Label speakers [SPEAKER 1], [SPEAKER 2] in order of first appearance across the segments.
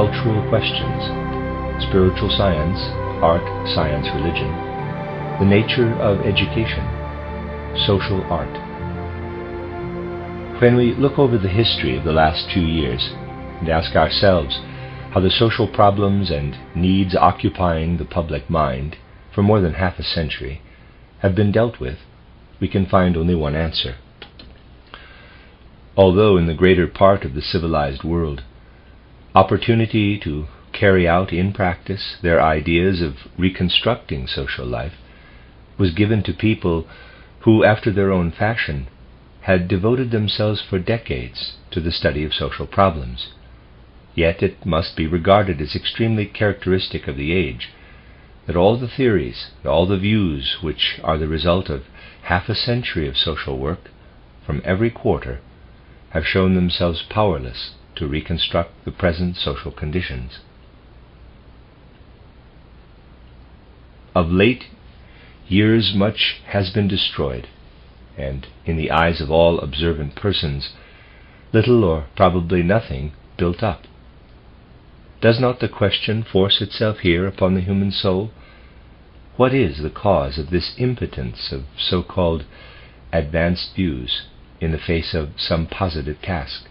[SPEAKER 1] cultural questions, spiritual science, art, science, religion, the nature of education, social art. When we look over the history of the last few years and ask ourselves how the social problems and needs occupying the public mind for more than half a century have been dealt with, we can find only one answer. Although in the greater part of the civilized world, opportunity to carry out in practice their ideas of reconstructing social life was given to people who, after their own fashion, had devoted themselves for decades to the study of social problems, yet it must be regarded as extremely characteristic of the age that all the theories, all the views which are the result of half a century of social work from every quarter have shown themselves powerless to reconstruct the present social conditions. Of late years much has been destroyed, and in the eyes of all observant persons, little or probably nothing built up. Does not the question force itself here upon the human soul? What is the cause of this impotence of so-called advanced views in the face of some positive task?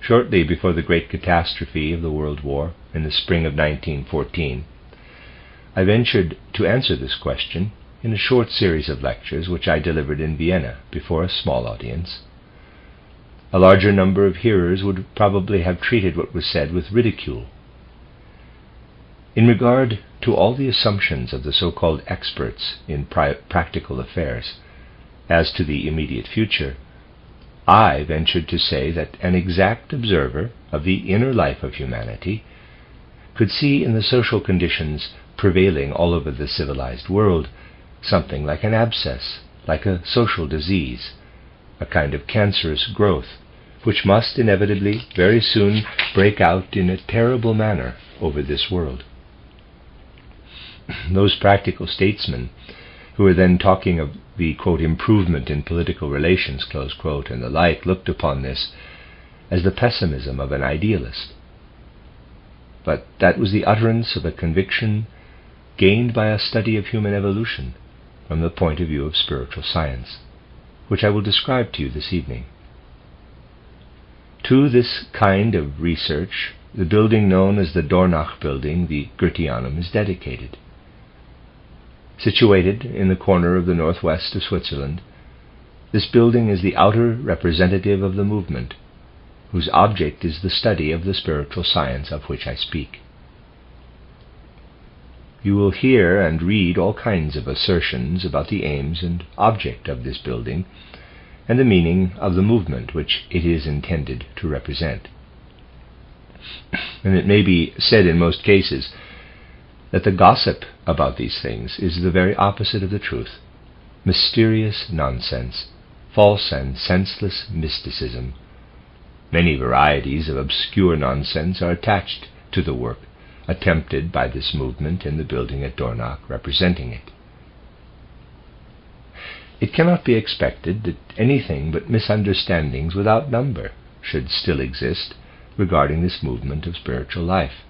[SPEAKER 1] Shortly before the great catastrophe of the World War in the spring of 1914, I ventured to answer this question in a short series of lectures which I delivered in Vienna before a small audience. A larger number of hearers would probably have treated what was said with ridicule. In regard to all the assumptions of the so-called experts in practical affairs as to the immediate future, I ventured to say that an exact observer of the inner life of humanity could see in the social conditions prevailing all over the civilized world something like an abscess, like a social disease, a kind of cancerous growth, which must inevitably very soon break out in a terrible manner over this world. Those practical statesmen who were then talking of the, quote, improvement in political relations, close quote, and the like, looked upon this as the pessimism of an idealist. But that was the utterance of a conviction gained by a study of human evolution from the point of view of spiritual science, which I will describe to you this evening. To this kind of research, the building known as the Dornach building, the Goetheanum, is dedicated. Situated in the corner of the northwest of Switzerland, this building is the outer representative of the movement, whose object is the study of the spiritual science of which I speak. You will hear and read all kinds of assertions about the aims and object of this building, and the meaning of the movement which it is intended to represent. And it may be said in most cases that the gossip about these things is the very opposite of the truth, mysterious nonsense, false and senseless mysticism. Many varieties of obscure nonsense are attached to the work attempted by this movement in the building at Dornach representing it. It cannot be expected that anything but misunderstandings without number should still exist regarding this movement of spiritual life.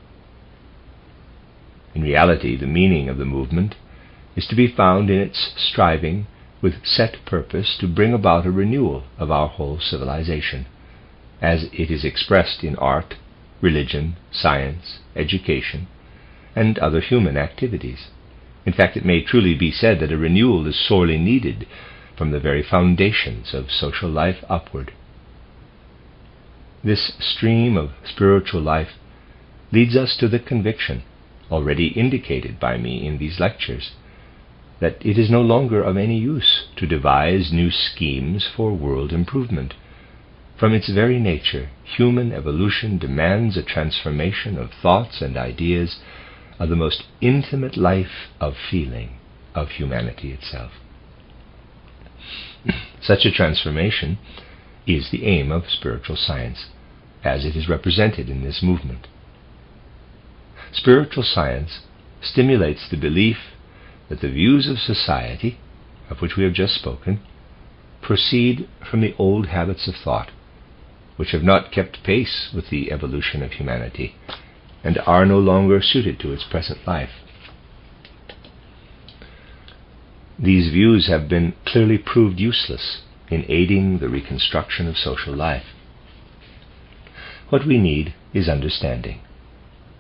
[SPEAKER 1] In reality, the meaning of the movement is to be found in its striving with set purpose to bring about a renewal of our whole civilization, as it is expressed in art, religion, science, education, and other human activities. In fact, it may truly be said that a renewal is sorely needed from the very foundations of social life upward. This stream of spiritual life leads us to the conviction, already indicated by me in these lectures, that it is no longer of any use to devise new schemes for world improvement. From its very nature, human evolution demands a transformation of thoughts and ideas of the most intimate life of feeling of humanity itself. Such a transformation is the aim of spiritual science, as it is represented in this movement. Spiritual science stimulates the belief that the views of society, of which we have just spoken, proceed from the old habits of thought, which have not kept pace with the evolution of humanity, and are no longer suited to its present life. These views have been clearly proved useless in aiding the reconstruction of social life. What we need is understanding.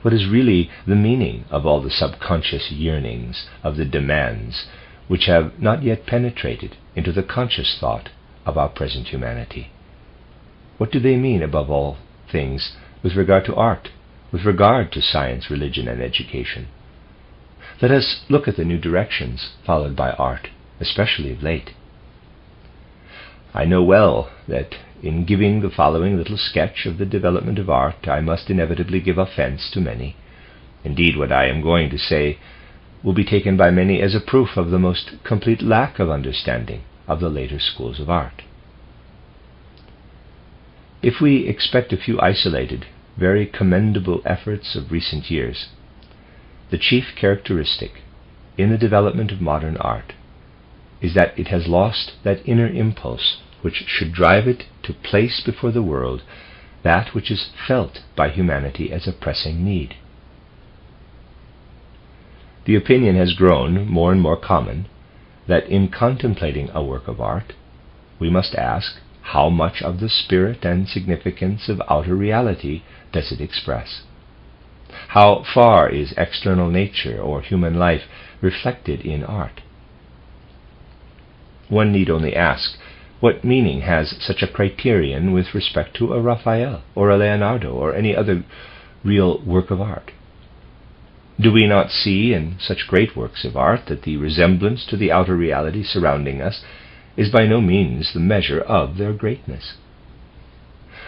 [SPEAKER 1] What is really the meaning of all the subconscious yearnings, of the demands, which have not yet penetrated into the conscious thought of our present humanity? What do they mean, above all things, with regard to art, with regard to science, religion, and education? Let us look at the new directions followed by art, especially of late. I know well that in giving the following little sketch of the development of art, I must inevitably give offense to many. Indeed, what I am going to say will be taken by many as a proof of the most complete lack of understanding of the later schools of art. If we expect a few isolated, very commendable efforts of recent years, the chief characteristic in the development of modern art is that it has lost that inner impulse which should drive it to place before the world that which is felt by humanity as a pressing need. The opinion has grown more and more common that in contemplating a work of art, we must ask, how much of the spirit and significance of outer reality does it express? How far is external nature or human life reflected in art? One need only ask, what meaning has such a criterion with respect to a Raphael or a Leonardo or any other real work of art? Do we not see in such great works of art that the resemblance to the outer reality surrounding us is by no means the measure of their greatness?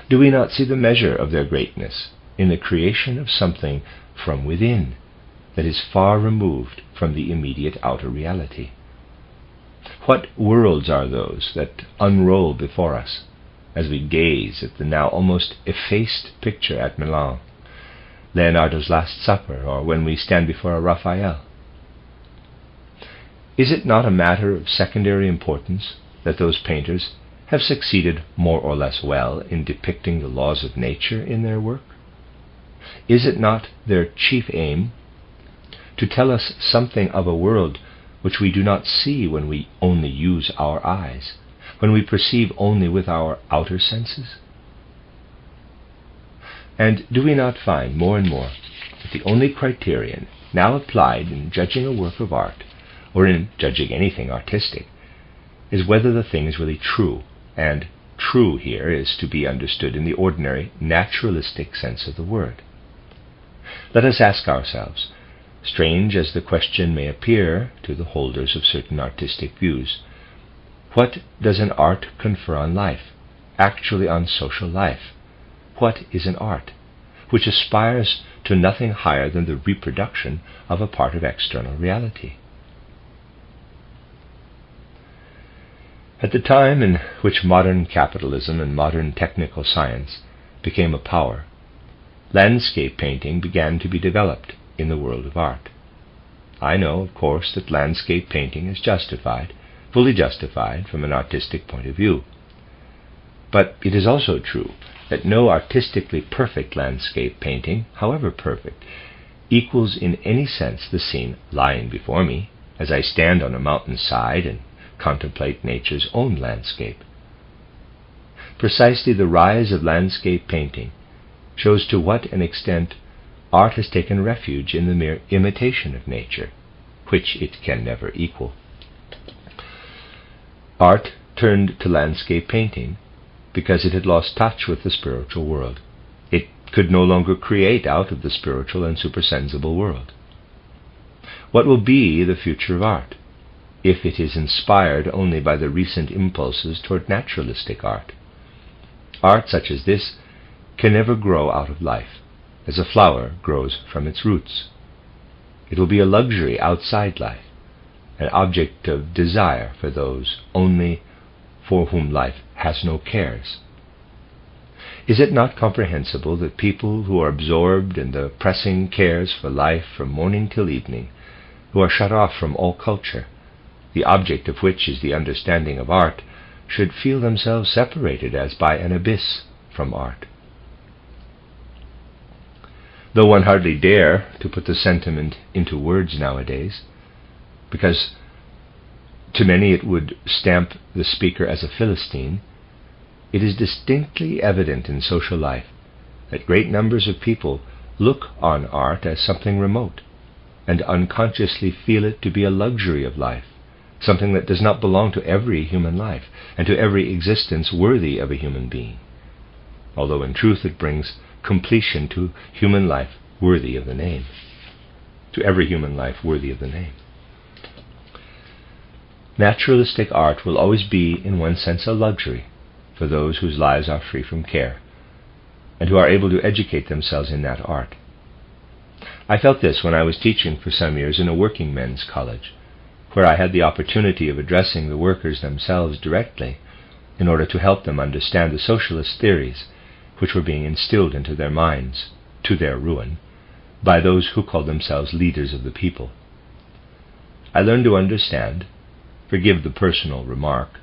[SPEAKER 1] Do we not see the measure of their greatness in the creation of something from within that is far removed from the immediate outer reality? What worlds are those that unroll before us as we gaze at the now almost effaced picture at Milan, Leonardo's Last Supper, or when we stand before a Raphael? Is it not a matter of secondary importance that those painters have succeeded more or less well in depicting the laws of nature in their work? Is it not their chief aim to tell us something of a world which we do not see when we only use our eyes, when we perceive only with our outer senses? And do we not find more and more that the only criterion now applied in judging a work of art, or in judging anything artistic, is whether the thing is really true, and true here is to be understood in the ordinary naturalistic sense of the word? Let us ask ourselves, strange as the question may appear to the holders of certain artistic views, what does an art confer on life, actually on social life? What is an art which aspires to nothing higher than the reproduction of a part of external reality? At the time in which modern capitalism and modern technical science became a power, landscape painting began to be developed in the world of art. I know, of course, that landscape painting is justified, fully justified from an artistic point of view. But it is also true that no artistically perfect landscape painting, however perfect, equals in any sense the scene lying before me as I stand on a mountainside and contemplate nature's own landscape. Precisely the rise of landscape painting shows to what an extent art has taken refuge in the mere imitation of nature, which it can never equal. Art turned to landscape painting because it had lost touch with the spiritual world. It could no longer create out of the spiritual and supersensible world. What will be the future of art if it is inspired only by the recent impulses toward naturalistic art? Art such as this can never grow out of life, as a flower grows from its roots. It will be a luxury outside life, an object of desire for those only for whom life has no cares. Is it not comprehensible that people who are absorbed in the pressing cares for life from morning till evening, who are shut off from all culture, the object of which is the understanding of art, should feel themselves separated as by an abyss from art. Though one hardly dare to put the sentiment into words nowadays, because to many it would stamp the speaker as a Philistine, it is distinctly evident in social life that great numbers of people look on art as something remote, and unconsciously feel it to be a luxury of life, something that does not belong to every human life, and to every existence worthy of a human being, although in truth it brings completion to human life worthy of the name, to every human life worthy of the name. Naturalistic art will always be, in one sense, a luxury for those whose lives are free from care, and who are able to educate themselves in that art. I felt this when I was teaching for some years in a working men's college, where I had the opportunity of addressing the workers themselves directly in order to help them understand the socialist theories which were being instilled into their minds, to their ruin, by those who called themselves leaders of the people. I learned to understand, forgive the personal remark,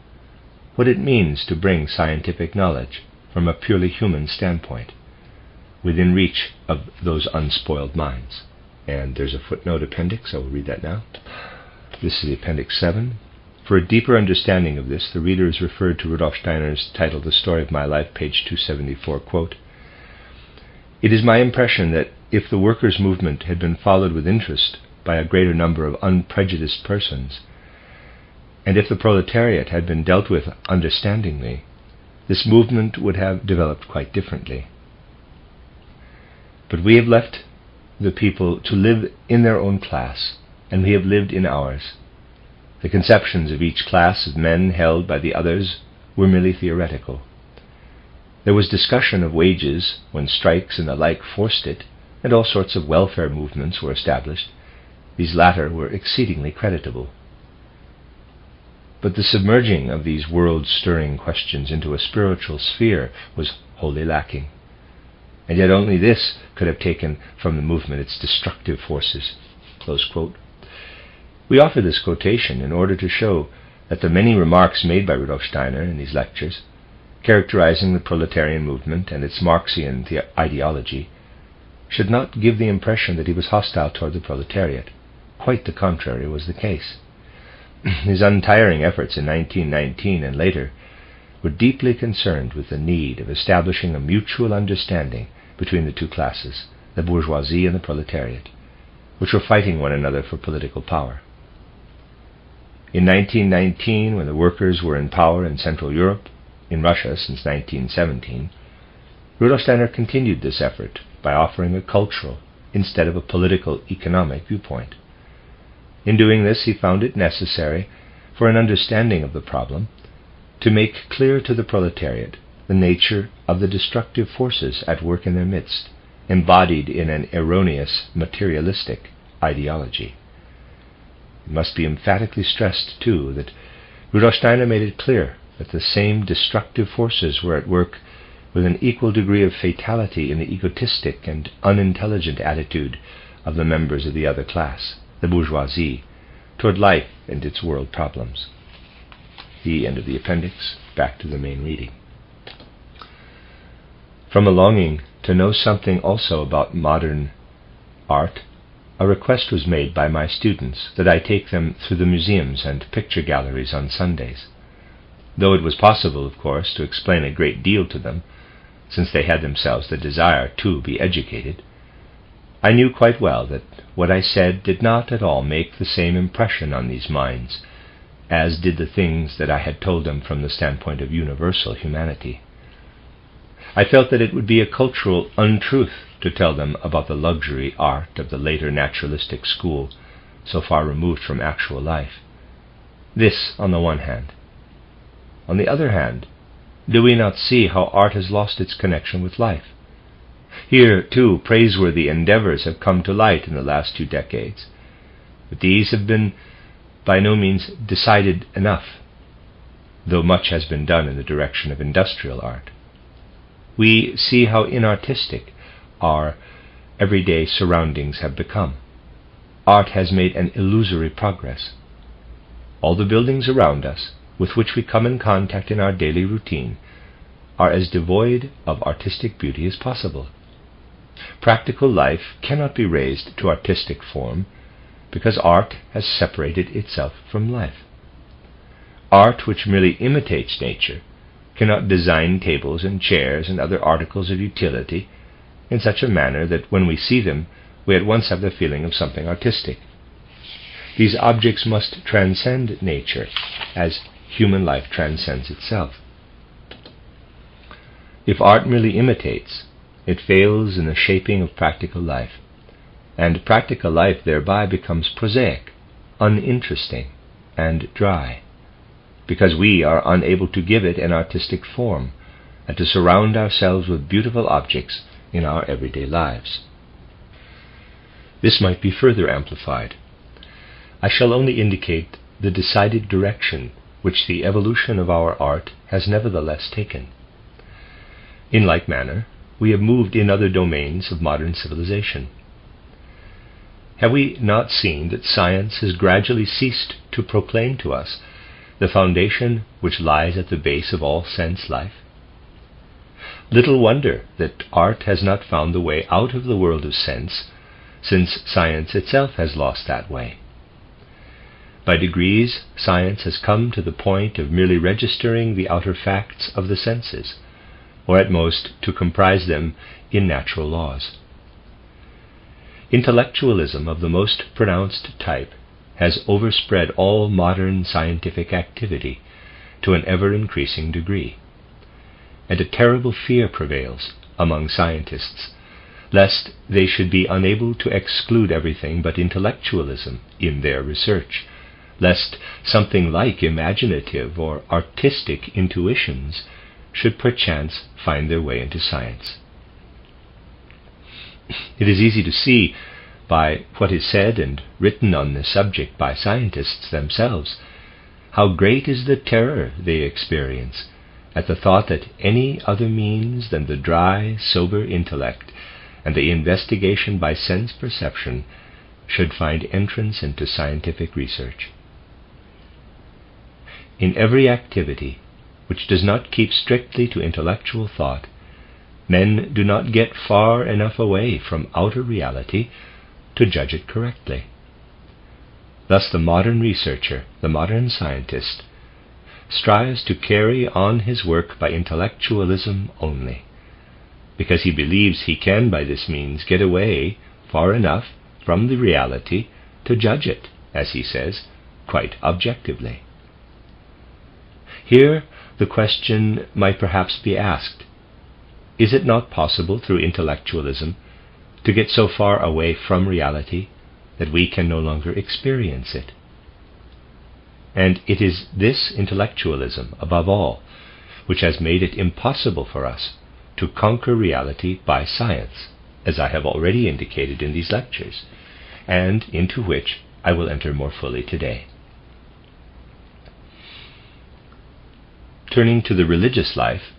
[SPEAKER 1] what it means to bring scientific knowledge from a purely human standpoint within reach of those unspoiled minds. And there's a footnote appendix, I will read that now. This is Appendix 7. For a deeper understanding of this, the reader is referred to Rudolf Steiner's title, The Story of My Life, page 274, quote, "It is my impression that if the workers' movement had been followed with interest by a greater number of unprejudiced persons, and if the proletariat had been dealt with understandingly, this movement would have developed quite differently. But we have left the people to live in their own class, and we have lived in ours. The conceptions of each class of men held by the others were merely theoretical. There was discussion of wages when strikes and the like forced it, and all sorts of welfare movements were established. These latter were exceedingly creditable. But the submerging of these world-stirring questions into a spiritual sphere was wholly lacking, and yet only this could have taken from the movement its destructive forces." Close quote. We offer this quotation in order to show that the many remarks made by Rudolf Steiner in these lectures, characterizing the proletarian movement and its Marxian ideology, should not give the impression that he was hostile toward the proletariat. Quite the contrary was the case. His untiring efforts in 1919 and later were deeply concerned with the need of establishing a mutual understanding between the two classes, the bourgeoisie and the proletariat, which were fighting one another for political power. In 1919, when the workers were in power in Central Europe, in Russia since 1917, Rudolf Steiner continued this effort by offering a cultural instead of a political economic viewpoint. In doing this, he found it necessary, for an understanding of the problem, to make clear to the proletariat the nature of the destructive forces at work in their midst, embodied in an erroneous materialistic ideology. It must be emphatically stressed, too, that Rudolf Steiner made it clear that the same destructive forces were at work with an equal degree of fatality in the egotistic and unintelligent attitude of the members of the other class, the bourgeoisie, toward life and its world problems. The end of the appendix, back to the main reading. From a longing to know something also about modern art, a request was made by my students that I take them through the museums and picture galleries on Sundays. Though it was possible, of course, to explain a great deal to them, since they had themselves the desire to be educated, I knew quite well that what I said did not at all make the same impression on these minds as did the things that I had told them from the standpoint of universal humanity. I felt that it would be a cultural untruth to tell them about the luxury art of the later naturalistic school, so far removed from actual life. This on the one hand. On the other hand, do we not see how art has lost its connection with life? Here, too, praiseworthy endeavors have come to light in the last 2 decades, but these have been by no means decided enough, though much has been done in the direction of industrial art. We see how inartistic our everyday surroundings have become. Art has made an illusory progress. All the buildings around us, with which we come in contact in our daily routine, are as devoid of artistic beauty as possible. Practical life cannot be raised to artistic form because art has separated itself from life. Art which merely imitates nature cannot design tables and chairs and other articles of utility in such a manner that when we see them we at once have the feeling of something artistic. These objects must transcend nature as human life transcends itself. If art merely imitates, it fails in the shaping of practical life, and practical life thereby becomes prosaic, uninteresting, and dry, because we are unable to give it an artistic form and to surround ourselves with beautiful objects in our everyday lives. This might be further amplified. I shall only indicate the decided direction which the evolution of our art has nevertheless taken. In like manner, we have moved in other domains of modern civilization. Have we not seen that science has gradually ceased to proclaim to us the foundation which lies at the base of all sense life? Little wonder that art has not found the way out of the world of sense, since science itself has lost that way. By degrees, science has come to the point of merely registering the outer facts of the senses, or at most to comprise them in natural laws. Intellectualism of the most pronounced type has overspread all modern scientific activity to an ever-increasing degree, and a terrible fear prevails among scientists lest they should be unable to exclude everything but intellectualism in their research, lest something like imaginative or artistic intuitions should perchance find their way into science. It is easy to see by what is said and written on this subject by scientists themselves how great is the terror they experience at the thought that any other means than the dry, sober intellect and the investigation by sense perception should find entrance into scientific research. In every activity which does not keep strictly to intellectual thought, men do not get far enough away from outer reality to judge it correctly. Thus the modern researcher, the modern scientist, strives to carry on his work by intellectualism only, because he believes he can by this means get away far enough from the reality to judge it, as he says, quite objectively. Here the question might perhaps be asked, is it not possible through intellectualism to get so far away from reality that we can no longer experience it? And it is this intellectualism, above all, which has made it impossible for us to conquer reality by science, as I have already indicated in these lectures, and into which I will enter more fully today. Turning to the religious life,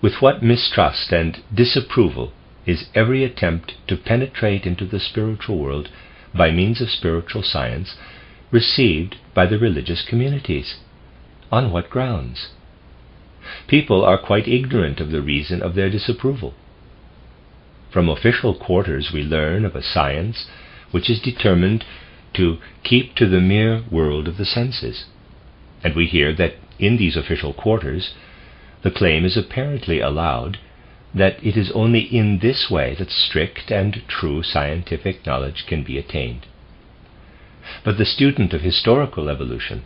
[SPEAKER 1] with what mistrust and disapproval is every attempt to penetrate into the spiritual world by means of spiritual science received by the religious communities? On what grounds? People are quite ignorant of the reason of their disapproval. From official quarters we learn of a science which is determined to keep to the mere world of the senses, and we hear that in these official quarters the claim is apparently allowed that it is only in this way that strict and true scientific knowledge can be attained. But the student of historical evolution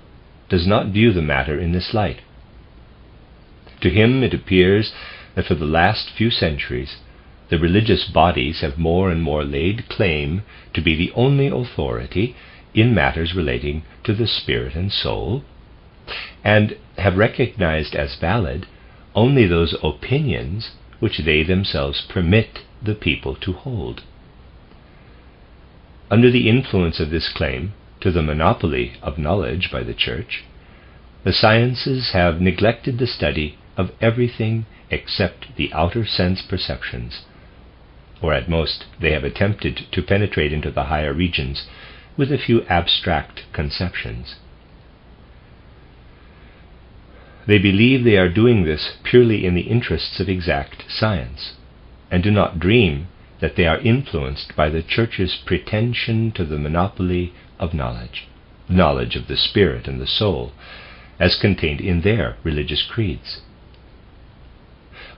[SPEAKER 1] does not view the matter in this light. To him it appears that for the last few centuries the religious bodies have more and more laid claim to be the only authority in matters relating to the spirit and soul, and have recognized as valid only those opinions which they themselves permit the people to hold. Under the influence of this claim to the monopoly of knowledge by the Church, the sciences have neglected the study of everything except the outer sense perceptions, or at most they have attempted to penetrate into the higher regions with a few abstract conceptions. They believe they are doing this purely in the interests of exact science, and do not dream that they are influenced by the Church's pretension to the monopoly of knowledge of the spirit and the soul, as contained in their religious creeds.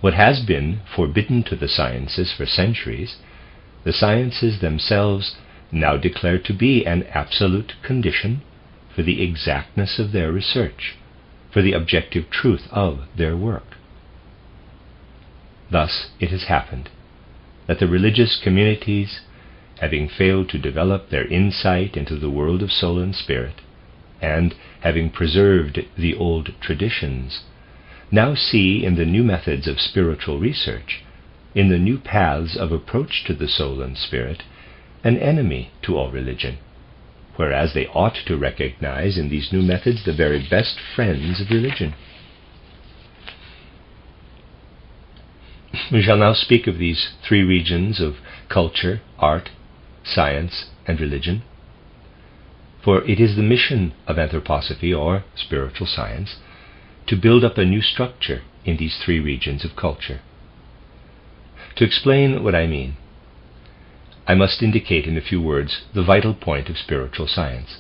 [SPEAKER 1] What has been forbidden to the sciences for centuries, the sciences themselves now declare to be an absolute condition for the exactness of their research, for the objective truth of their work. Thus it has happened that the religious communities, having failed to develop their insight into the world of soul and spirit, and having preserved the old traditions, now see in the new methods of spiritual research, in the new paths of approach to the soul and spirit, an enemy to all religion, whereas they ought to recognize in these new methods the very best friends of religion. We shall now speak of these three regions of culture, art, science, and religion. For it is the mission of anthroposophy, or spiritual science, to build up a new structure in these three regions of culture. To explain what I mean, I must indicate in a few words the vital point of spiritual science.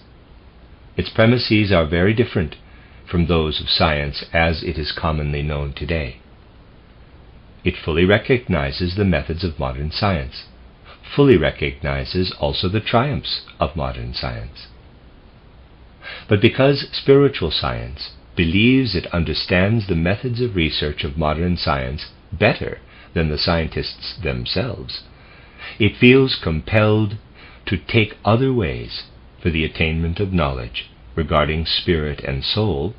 [SPEAKER 1] Its premises are very different from those of science as it is commonly known today. It fully recognizes the methods of modern science, fully recognizes also the triumphs of modern science. But because spiritual science believes it understands the methods of research of modern science better than the scientists themselves, it feels compelled to take other ways for the attainment of knowledge regarding spirit and soul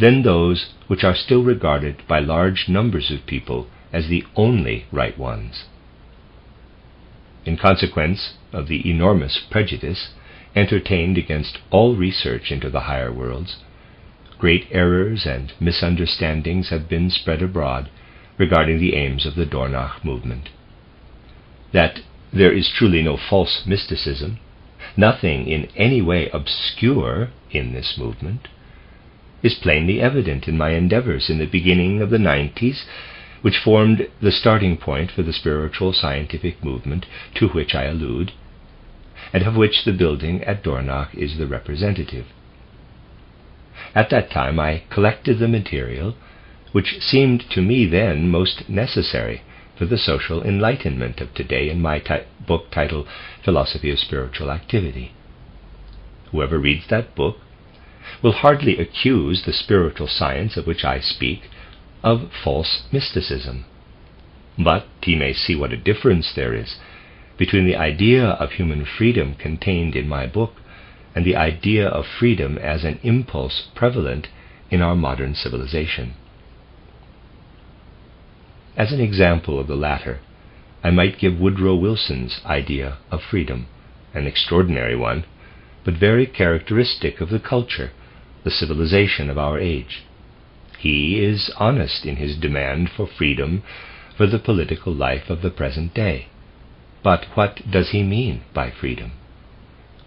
[SPEAKER 1] than those which are still regarded by large numbers of people as the only right ones. In consequence of the enormous prejudice entertained against all research into the higher worlds, great errors and misunderstandings have been spread abroad regarding the aims of the Dornach movement. That there is truly no false mysticism, nothing in any way obscure in this movement, is plainly evident in my endeavors in the beginning of the 90s, which formed the starting point for the spiritual scientific movement to which I allude, and of which the building at Dornach is the representative. At that time I collected the material which seemed to me then most necessary for the social enlightenment of today in my book titled Philosophy of Spiritual Activity. Whoever reads that book will hardly accuse the spiritual science of which I speak of false mysticism, but he may see what a difference there is between the idea of human freedom contained in my book and the idea of freedom as an impulse prevalent in our modern civilization. As an example of the latter, I might give Woodrow Wilson's idea of freedom, an extraordinary one, but very characteristic of the culture, the civilization of our age. He is honest in his demand for freedom for the political life of the present day. But what does he mean by freedom?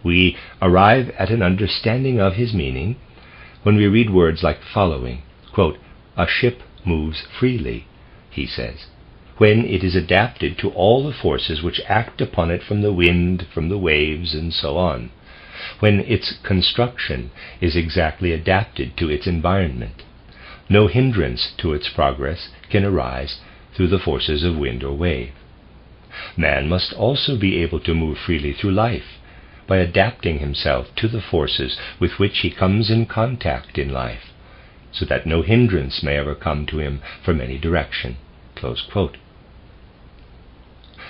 [SPEAKER 1] We arrive at an understanding of his meaning when we read words like the following, quote, "A ship moves freely," he says, "when it is adapted to all the forces which act upon it from the wind, from the waves, and so on, when its construction is exactly adapted to its environment. No hindrance to its progress can arise through the forces of wind or wave. Man must also be able to move freely through life by adapting himself to the forces with which he comes in contact in life, so that no hindrance may ever come to him from any direction." Close quote.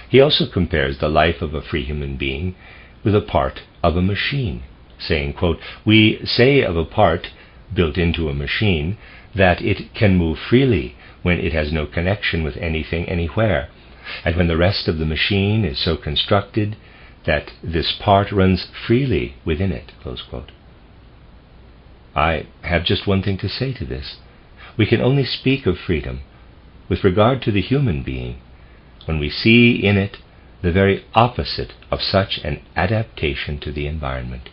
[SPEAKER 1] He also compares the life of a free human being with a part of a machine, saying, quote, "We say of a part built into a machine that it can move freely when it has no connection with anything anywhere, and when the rest of the machine is so constructed that this part runs freely within it." Close quote. I have just one thing to say to this. We can only speak of freedom with regard to the human being when we see in it the very opposite of such an adaptation to the environment.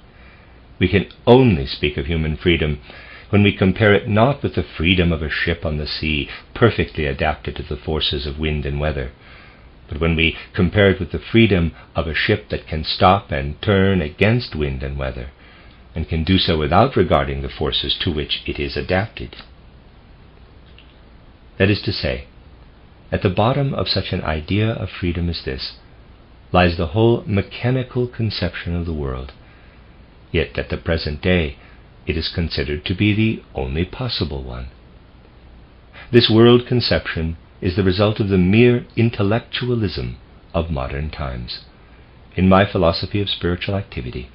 [SPEAKER 1] We can only speak of human freedom when we compare it not with the freedom of a ship on the sea, perfectly adapted to the forces of wind and weather, but when we compare it with the freedom of a ship that can stop and turn against wind and weather, and can do so without regarding the forces to which it is adapted. That is to say, at the bottom of such an idea of freedom as this lies the whole mechanical conception of the world, yet at the present day it is considered to be the only possible one. This world conception is the result of the mere intellectualism of modern times. In my philosophy of spiritual activity,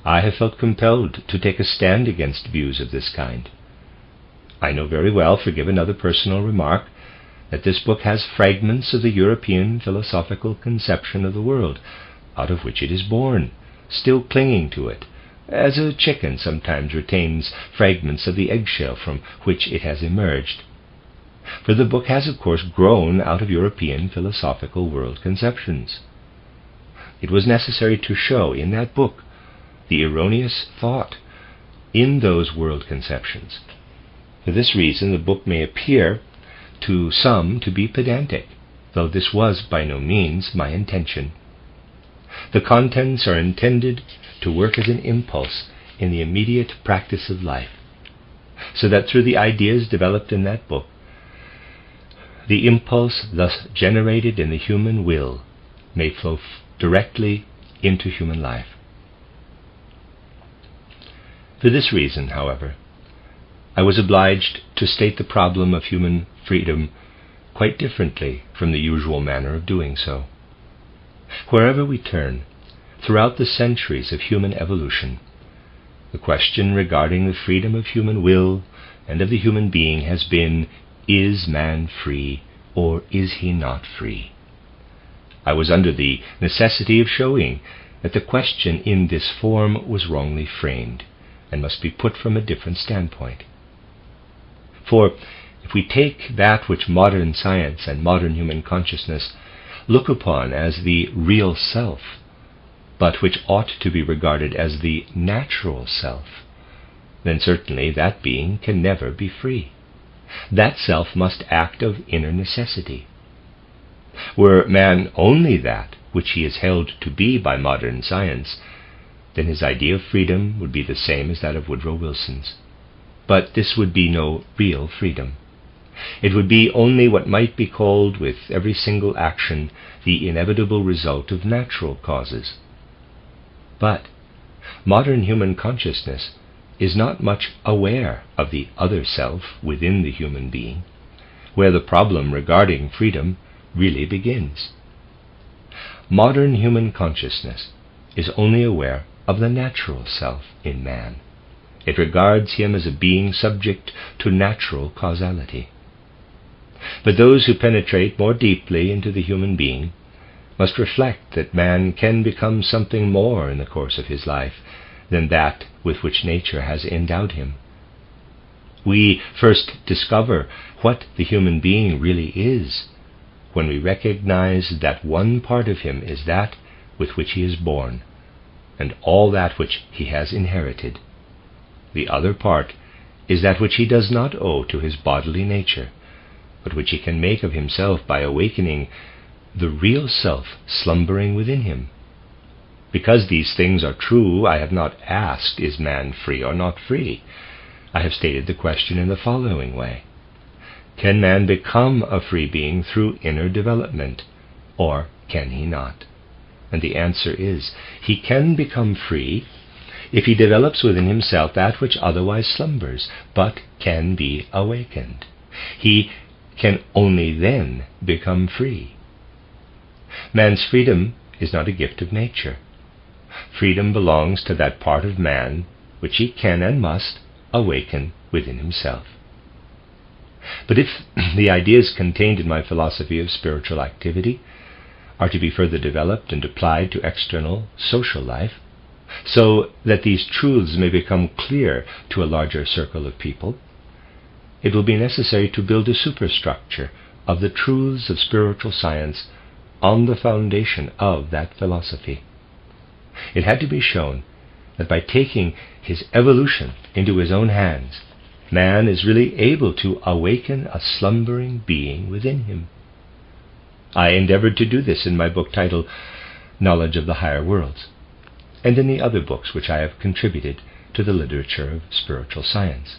[SPEAKER 1] I have felt compelled to take a stand against views of this kind. I know very well, forgive another personal remark, that this book has fragments of the European philosophical conception of the world, out of which it is born, still clinging to it, as a chicken sometimes retains fragments of the eggshell from which it has emerged. For the book has, of course, grown out of European philosophical world conceptions. It was necessary to show in that book the erroneous thought in those world conceptions. For this reason, the book may appear to some to be pedantic, though this was by no means my intention. The contents are intended to work as an impulse in the immediate practice of life, so that through the ideas developed in that book, the impulse thus generated in the human will may flow directly into human life. For this reason, however, I was obliged to state the problem of human freedom quite differently from the usual manner of doing so. Wherever we turn, throughout the centuries of human evolution, the question regarding the freedom of human will and of the human being has been, is man free or is he not free? I was under the necessity of showing that the question in this form was wrongly framed and must be put from a different standpoint. For if we take that which modern science and modern human consciousness look upon as the real self, but which ought to be regarded as the natural self, then certainly that being can never be free. That self must act of inner necessity. Were man only that which he is held to be by modern science, then his idea of freedom would be the same as that of Woodrow Wilson's. But this would be no real freedom. It would be only what might be called, with every single action, the inevitable result of natural causes. But modern human consciousness is not much aware of the other self within the human being, where the problem regarding freedom really begins. Modern human consciousness is only aware of the natural self in man. It regards him as a being subject to natural causality. But those who penetrate more deeply into the human being must reflect that man can become something more in the course of his life than that with which nature has endowed him. We first discover what the human being really is when we recognize that one part of him is that with which he is born, and all that which he has inherited. The other part is that which he does not owe to his bodily nature, but which he can make of himself by awakening the real self slumbering within him. Because these things are true, I have not asked, is man free or not free? I have stated the question in the following way. Can man become a free being through inner development, or can he not? And the answer is, he can become free if he develops within himself that which otherwise slumbers, but can be awakened. He can only then become free. Man's freedom is not a gift of nature. Freedom belongs to that part of man which he can and must awaken within himself. But if the ideas contained in my philosophy of spiritual activity are to be further developed and applied to external social life, so that these truths may become clear to a larger circle of people, it will be necessary to build a superstructure of the truths of spiritual science on the foundation of that philosophy. It had to be shown that by taking his evolution into his own hands, man is really able to awaken a slumbering being within him. I endeavored to do this in my book titled Knowledge of the Higher Worlds, and in the other books which I have contributed to the literature of spiritual science.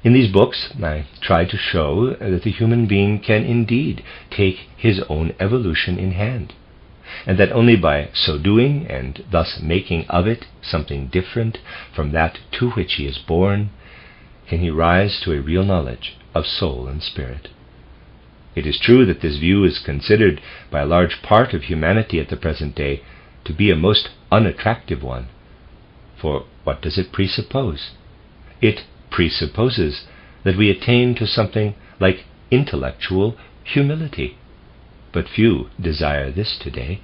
[SPEAKER 1] In these books, I try to show that the human being can indeed take his own evolution in hand, and that only by so doing, and thus making of it something different from that to which he is born, can he rise to a real knowledge of soul and spirit. It is true that this view is considered by a large part of humanity at the present day to be a most unattractive one. For what does it presuppose? It presupposes that we attain to something like intellectual humility. But few desire this today.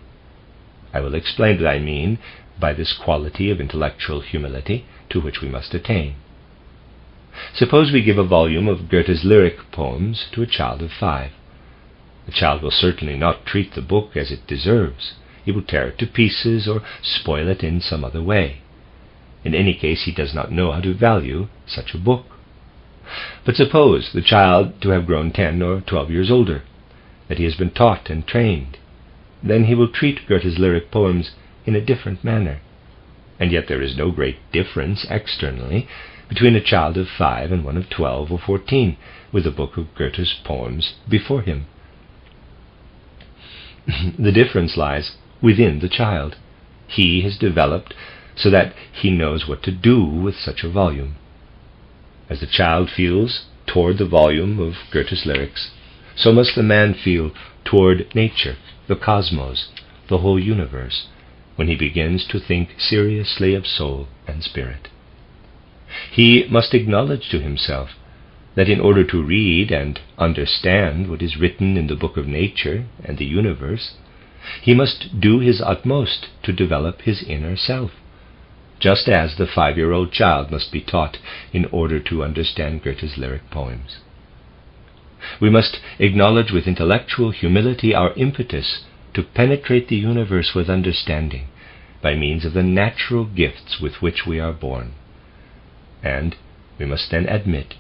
[SPEAKER 1] I will explain what I mean by this quality of intellectual humility to which we must attain. Suppose we give a volume of Goethe's lyric poems to a child of 5. The child will certainly not treat the book as it deserves. He will tear it to pieces or spoil it in some other way. In any case, he does not know how to value such a book. But suppose the child to have grown 10 or 12 years older, that he has been taught and trained. Then he will treat Goethe's lyric poems in a different manner. And yet there is no great difference externally between a child of 5 and one of 12 or 14 with a book of Goethe's poems before him. The difference lies within the child. He has developed so that he knows what to do with such a volume. As the child feels toward the volume of Goethe's lyrics, so must the man feel toward nature, the cosmos, the whole universe, when he begins to think seriously of soul and spirit. He must acknowledge to himself that in order to read and understand what is written in the book of nature and the universe, he must do his utmost to develop his inner self, just as the 5-year-old child must be taught in order to understand Goethe's lyric poems. We must acknowledge with intellectual humility our impetus to penetrate the universe with understanding by means of the natural gifts with which we are born. And we must then admit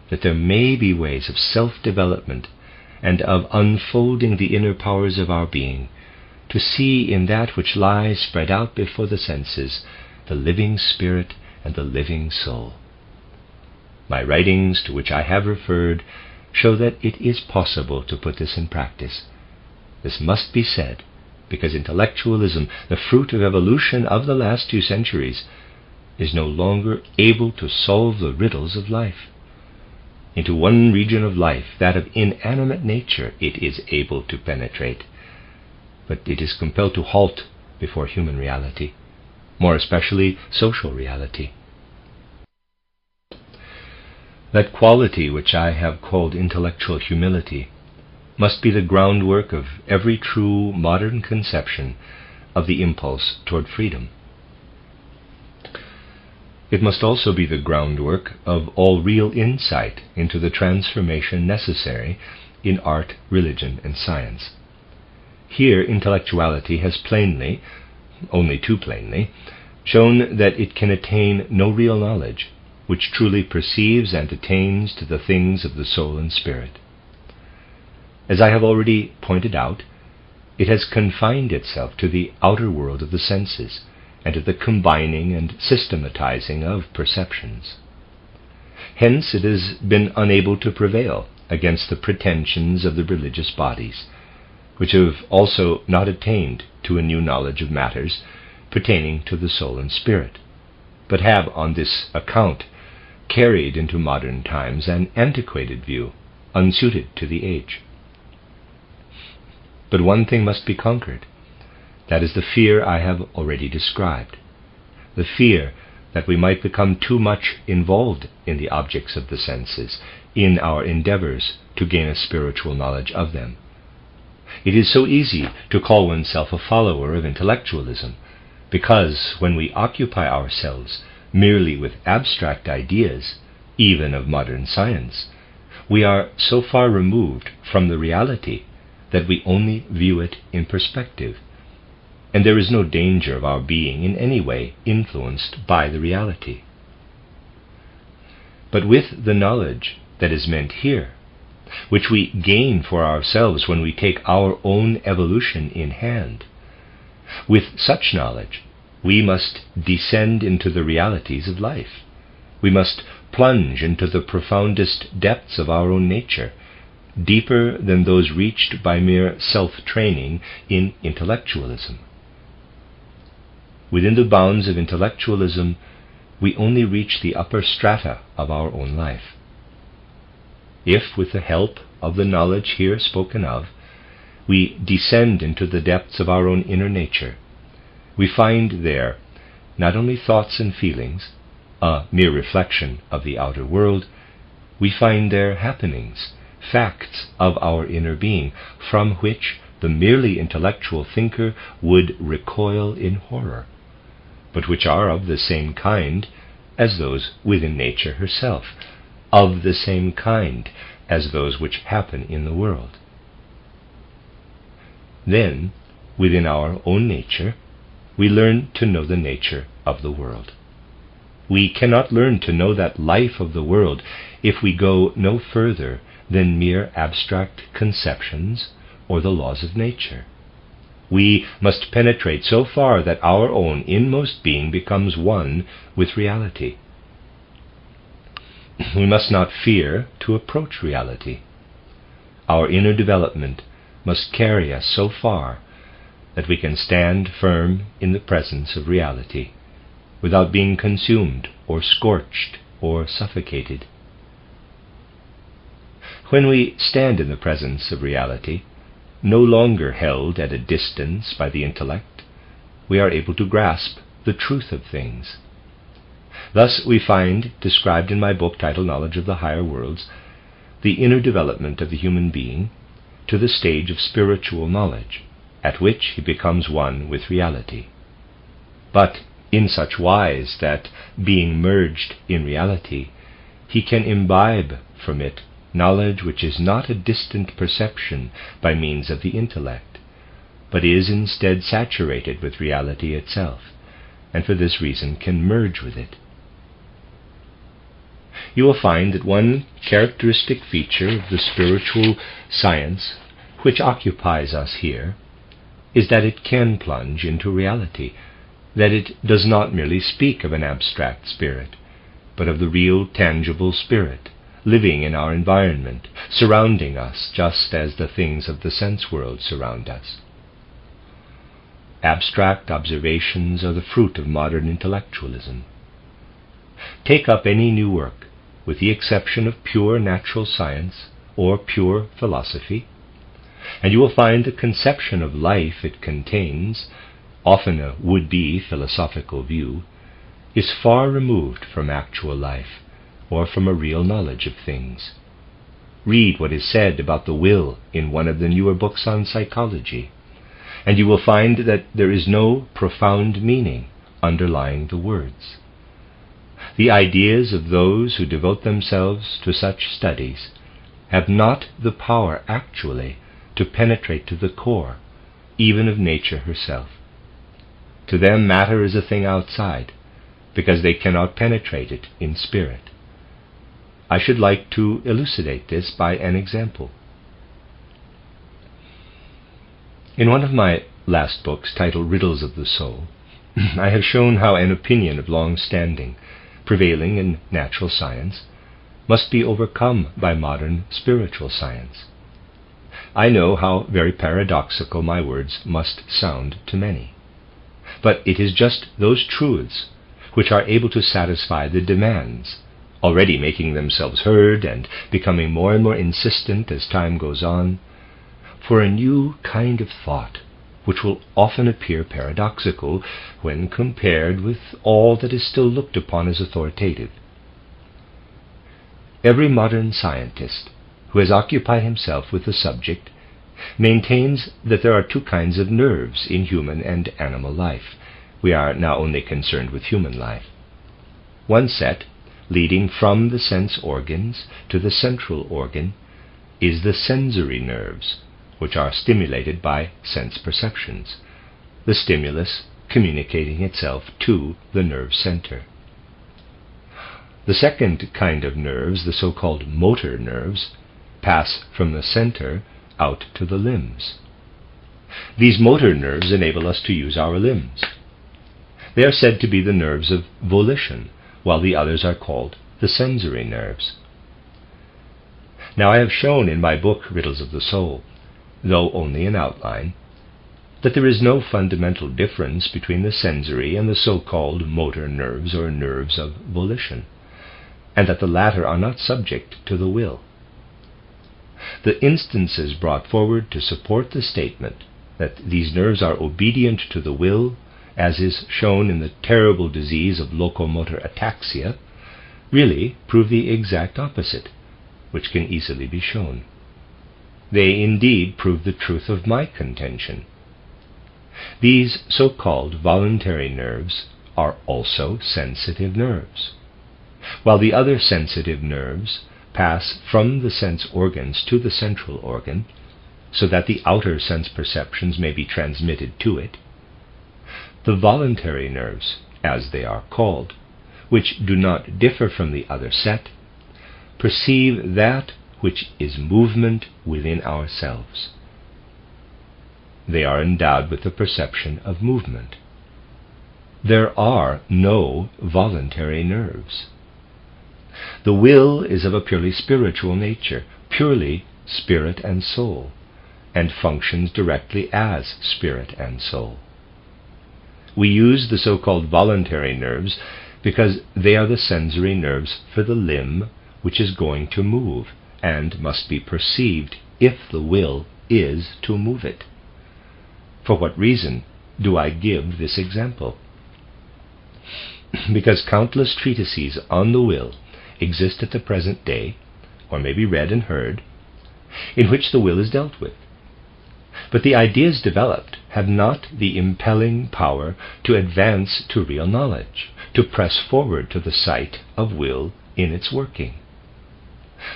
[SPEAKER 1] that there may be ways of self-development and of unfolding the inner powers of our being, to see in that which lies spread out before the senses the living spirit and the living soul. My writings, to which I have referred, show that it is possible to put this in practice. This must be said, because intellectualism, the fruit of evolution of the last 2 centuries, is no longer able to solve the riddles of life. Into one region of life, that of inanimate nature, it is able to penetrate, but it is compelled to halt before human reality, more especially social reality. That quality which I have called intellectual humility must be the groundwork of every true modern conception of the impulse toward freedom. It must also be the groundwork of all real insight into the transformation necessary in art, religion, and science. Here intellectuality has plainly, only too plainly, shown that it can attain no real knowledge which truly perceives and attains to the things of the soul and spirit. As I have already pointed out, it has confined itself to the outer world of the senses and to the combining and systematizing of perceptions. Hence it has been unable to prevail against the pretensions of the religious bodies, which have also not attained to a new knowledge of matters pertaining to the soul and spirit, but have on this account carried into modern times an antiquated view, unsuited to the age. But one thing must be conquered. That is the fear I have already described, the fear that we might become too much involved in the objects of the senses, in our endeavors to gain a spiritual knowledge of them. It is so easy to call oneself a follower of intellectualism, because when we occupy ourselves merely with abstract ideas, even of modern science, we are so far removed from the reality that we only view it in perspective, and there is no danger of our being in any way influenced by the reality. But with the knowledge that is meant here, which we gain for ourselves when we take our own evolution in hand, with such knowledge we must descend into the realities of life. We must plunge into the profoundest depths of our own nature, deeper than those reached by mere self-training in intellectualism. Within the bounds of intellectualism, we only reach the upper strata of our own life. If, with the help of the knowledge here spoken of, we descend into the depths of our own inner nature, we find there not only thoughts and feelings, a mere reflection of the outer world, we find there happenings, facts of our inner being, from which the merely intellectual thinker would recoil in horror, but which are of the same kind as those within nature herself, of the same kind as those which happen in the world. Then, within our own nature, we learn to know the nature of the world. We cannot learn to know that life of the world if we go no further than mere abstract conceptions or the laws of nature. We must penetrate so far that our own inmost being becomes one with reality. We must not fear to approach reality. Our inner development must carry us so far that we can stand firm in the presence of reality, without being consumed or scorched or suffocated. When we stand in the presence of reality, no longer held at a distance by the intellect, we are able to grasp the truth of things. Thus we find, described in my book titled Knowledge of the Higher Worlds, the inner development of the human being to the stage of spiritual knowledge, at which he becomes one with reality. But in such wise that, being merged in reality, he can imbibe from it knowledge which is not a distant perception by means of the intellect, but is instead saturated with reality itself, and for this reason can merge with it. You will find that one characteristic feature of the spiritual science which occupies us here is that it can plunge into reality, that it does not merely speak of an abstract spirit, but of the real tangible spirit, living in our environment, surrounding us just as the things of the sense world surround us. Abstract observations are the fruit of modern intellectualism. Take up any new work, with the exception of pure natural science or pure philosophy, and you will find the conception of life it contains, often a would-be philosophical view, is far removed from actual life, or from a real knowledge of things. Read what is said about the will in one of the newer books on psychology, and you will find that there is no profound meaning underlying the words. The ideas of those who devote themselves to such studies have not the power actually to penetrate to the core, even of nature herself. To them matter is a thing outside, because they cannot penetrate it in spirit. I should like to elucidate this by an example. In one of my last books, titled Riddles of the Soul, I have shown how an opinion of long standing, prevailing in natural science, must be overcome by modern spiritual science. I know how very paradoxical my words must sound to many, but it is just those truths which are able to satisfy the demands, already making themselves heard and becoming more and more insistent as time goes on, for a new kind of thought which will often appear paradoxical when compared with all that is still looked upon as authoritative. Every modern scientist who has occupied himself with the subject maintains that there are two kinds of nerves in human and animal life. We are now only concerned with human life. One set, leading from the sense organs to the central organ, is the sensory nerves, which are stimulated by sense perceptions. the stimulus communicating itself to the nerve center. The second kind of nerves, the so-called motor nerves, pass from the center out to the limbs. These motor nerves enable us to use our limbs. They are said to be the nerves of volition, while the others are called the sensory nerves. Now I have shown in my book, Riddles of the Soul, though only in outline, that there is no fundamental difference between the sensory and the so-called motor nerves or nerves of volition, and that the latter are not subject to the will. The instances brought forward to support the statement that these nerves are obedient to the will, as is shown in the terrible disease of locomotor ataxia, really prove the exact opposite, which can easily be shown. They indeed prove the truth of my contention. These so-called voluntary nerves are also sensitive nerves, while the other sensitive nerves pass from the sense organs to the central organ, so that the outer sense perceptions may be transmitted to it. The voluntary nerves, as they are called, which do not differ from the other set, perceive that which is movement within ourselves. They are endowed with the perception of movement. There are no voluntary nerves. The will is of a purely spiritual nature, purely spirit and soul, and functions directly as spirit and soul. We use the so-called voluntary nerves because they are the sensory nerves for the limb which is going to move and must be perceived if the will is to move it. For what reason do I give this example? Because countless treatises on the will exist at the present day, or may be read and heard, in which the will is dealt with. But the ideas developed have not the impelling power to advance to real knowledge, to press forward to the sight of will in its working.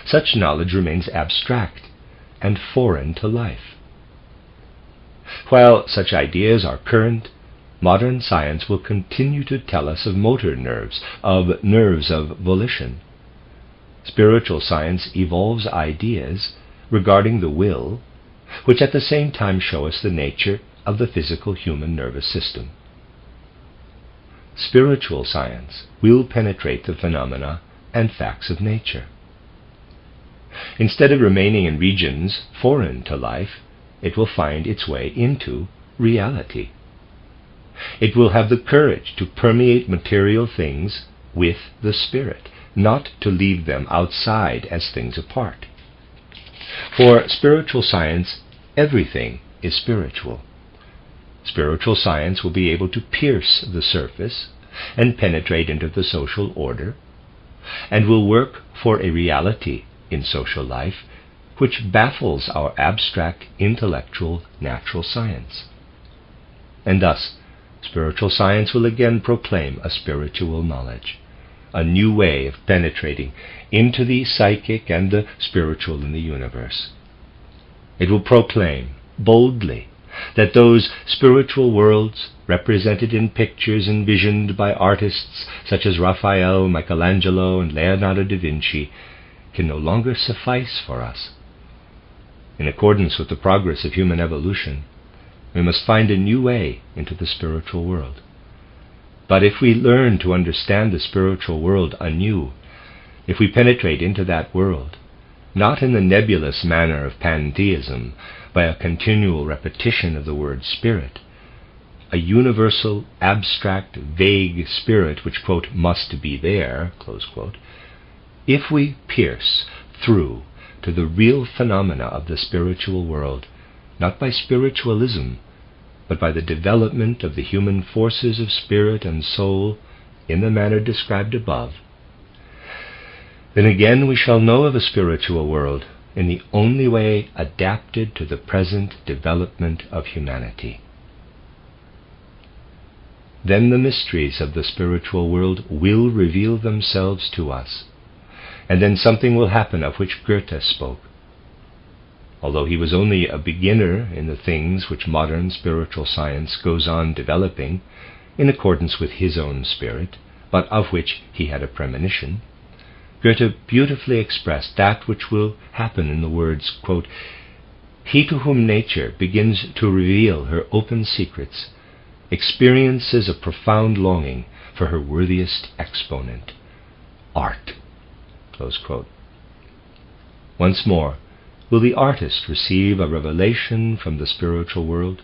[SPEAKER 1] Such knowledge remains abstract and foreign to life. While such ideas are current, modern science will continue to tell us of motor nerves, of nerves of volition. Spiritual science evolves ideas regarding the will, which at the same time show us the nature of the physical human nervous system. Spiritual science will penetrate the phenomena and facts of nature. Instead of remaining in regions foreign to life, it will find its way into reality. It will have the courage to permeate material things with the spirit, not to leave them outside as things apart. For spiritual science, everything is spiritual. Spiritual science will be able to pierce the surface and penetrate into the social order, and will work for a reality in social life which baffles our abstract, intellectual, natural science. And thus, spiritual science will again proclaim a spiritual knowledge, a new way of penetrating into the psychic and the spiritual in the universe. It will proclaim boldly that those spiritual worlds, represented in pictures envisioned by artists such as Raphael, Michelangelo, and Leonardo da Vinci, can no longer suffice for us. In accordance with the progress of human evolution, we must find a new way into the spiritual world. But if we learn to understand the spiritual world anew, if we penetrate into that world, not in the nebulous manner of pantheism, by a continual repetition of the word spirit, a universal, abstract, vague spirit which, quote, must be there, close quote, if we pierce through to the real phenomena of the spiritual world, not by spiritualism, but by the development of the human forces of spirit and soul in the manner described above, then again we shall know of a spiritual world in the only way adapted to the present development of humanity. Then the mysteries of the spiritual world will reveal themselves to us, and then something will happen of which Goethe spoke. although he was only a beginner in the things which modern spiritual science goes on developing in accordance with his own spirit, but of which he had a premonition, Goethe beautifully expressed that which will happen in the words, quote, "He to whom nature begins to reveal her open secrets experiences a profound longing for her worthiest exponent, art." Close quote. Once more, will the artist receive a revelation from the spiritual world?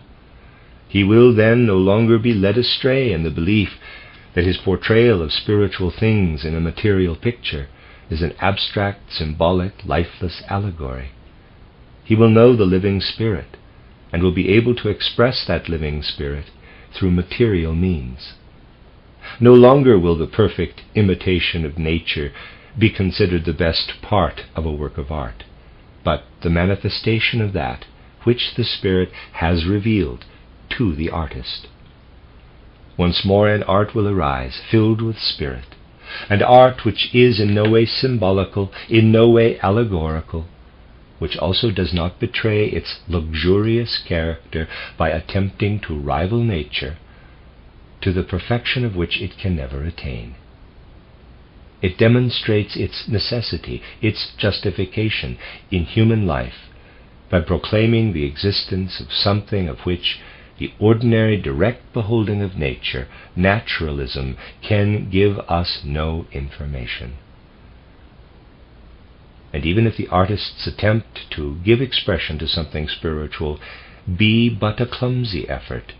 [SPEAKER 1] He will then no longer be led astray in the belief that his portrayal of spiritual things in a material picture is an abstract, symbolic, lifeless allegory. He will know the living spirit, and will be able to express that living spirit through material means. No longer will the perfect imitation of nature be considered the best part of a work of art, but the manifestation of that which the Spirit has revealed to the artist. Once more an art will arise, filled with spirit, and art which is in no way symbolical, in no way allegorical, which also does not betray its luxurious character by attempting to rival nature, to the perfection of which it can never attain. It demonstrates its necessity, its justification in human life, by proclaiming the existence of something of which the ordinary direct beholding of nature, naturalism, can give us no information. And even if the artist's attempt to give expression to something spiritual be but a clumsy effort,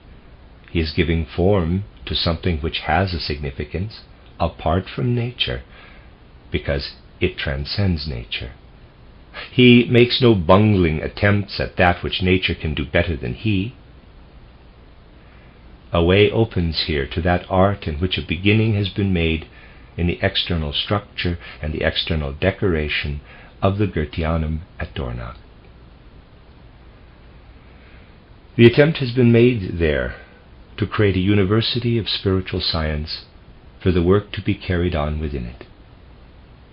[SPEAKER 1] he is giving form to something which has a significance apart from nature, because it transcends nature. He makes no bungling attempts at that which nature can do better than he. A way opens here to that art in which a beginning has been made in the external structure and the external decoration of the Goetheanum at Dornach. The attempt has been made there to create a university of spiritual science for the work to be carried on within it.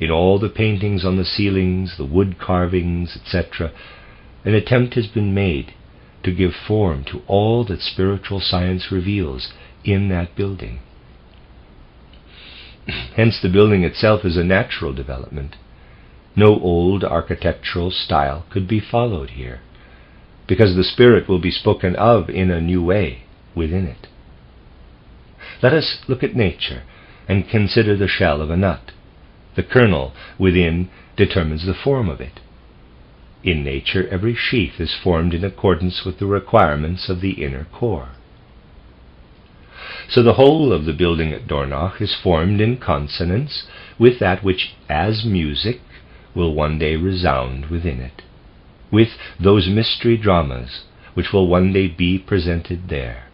[SPEAKER 1] In all the paintings on the ceilings, the wood carvings, etc., an attempt has been made to give form to all that spiritual science reveals in that building. Hence the building itself is a natural development. No old architectural style could be followed here, because the spirit will be spoken of in a new way within it. Let us look at nature and consider the shell of a nut. The kernel within determines the form of it. In nature, every sheath is formed in accordance with the requirements of the inner core. So the whole of the building at Dornach is formed in consonance with that which, as music, will one day resound within it, with those mystery dramas which will one day be presented there,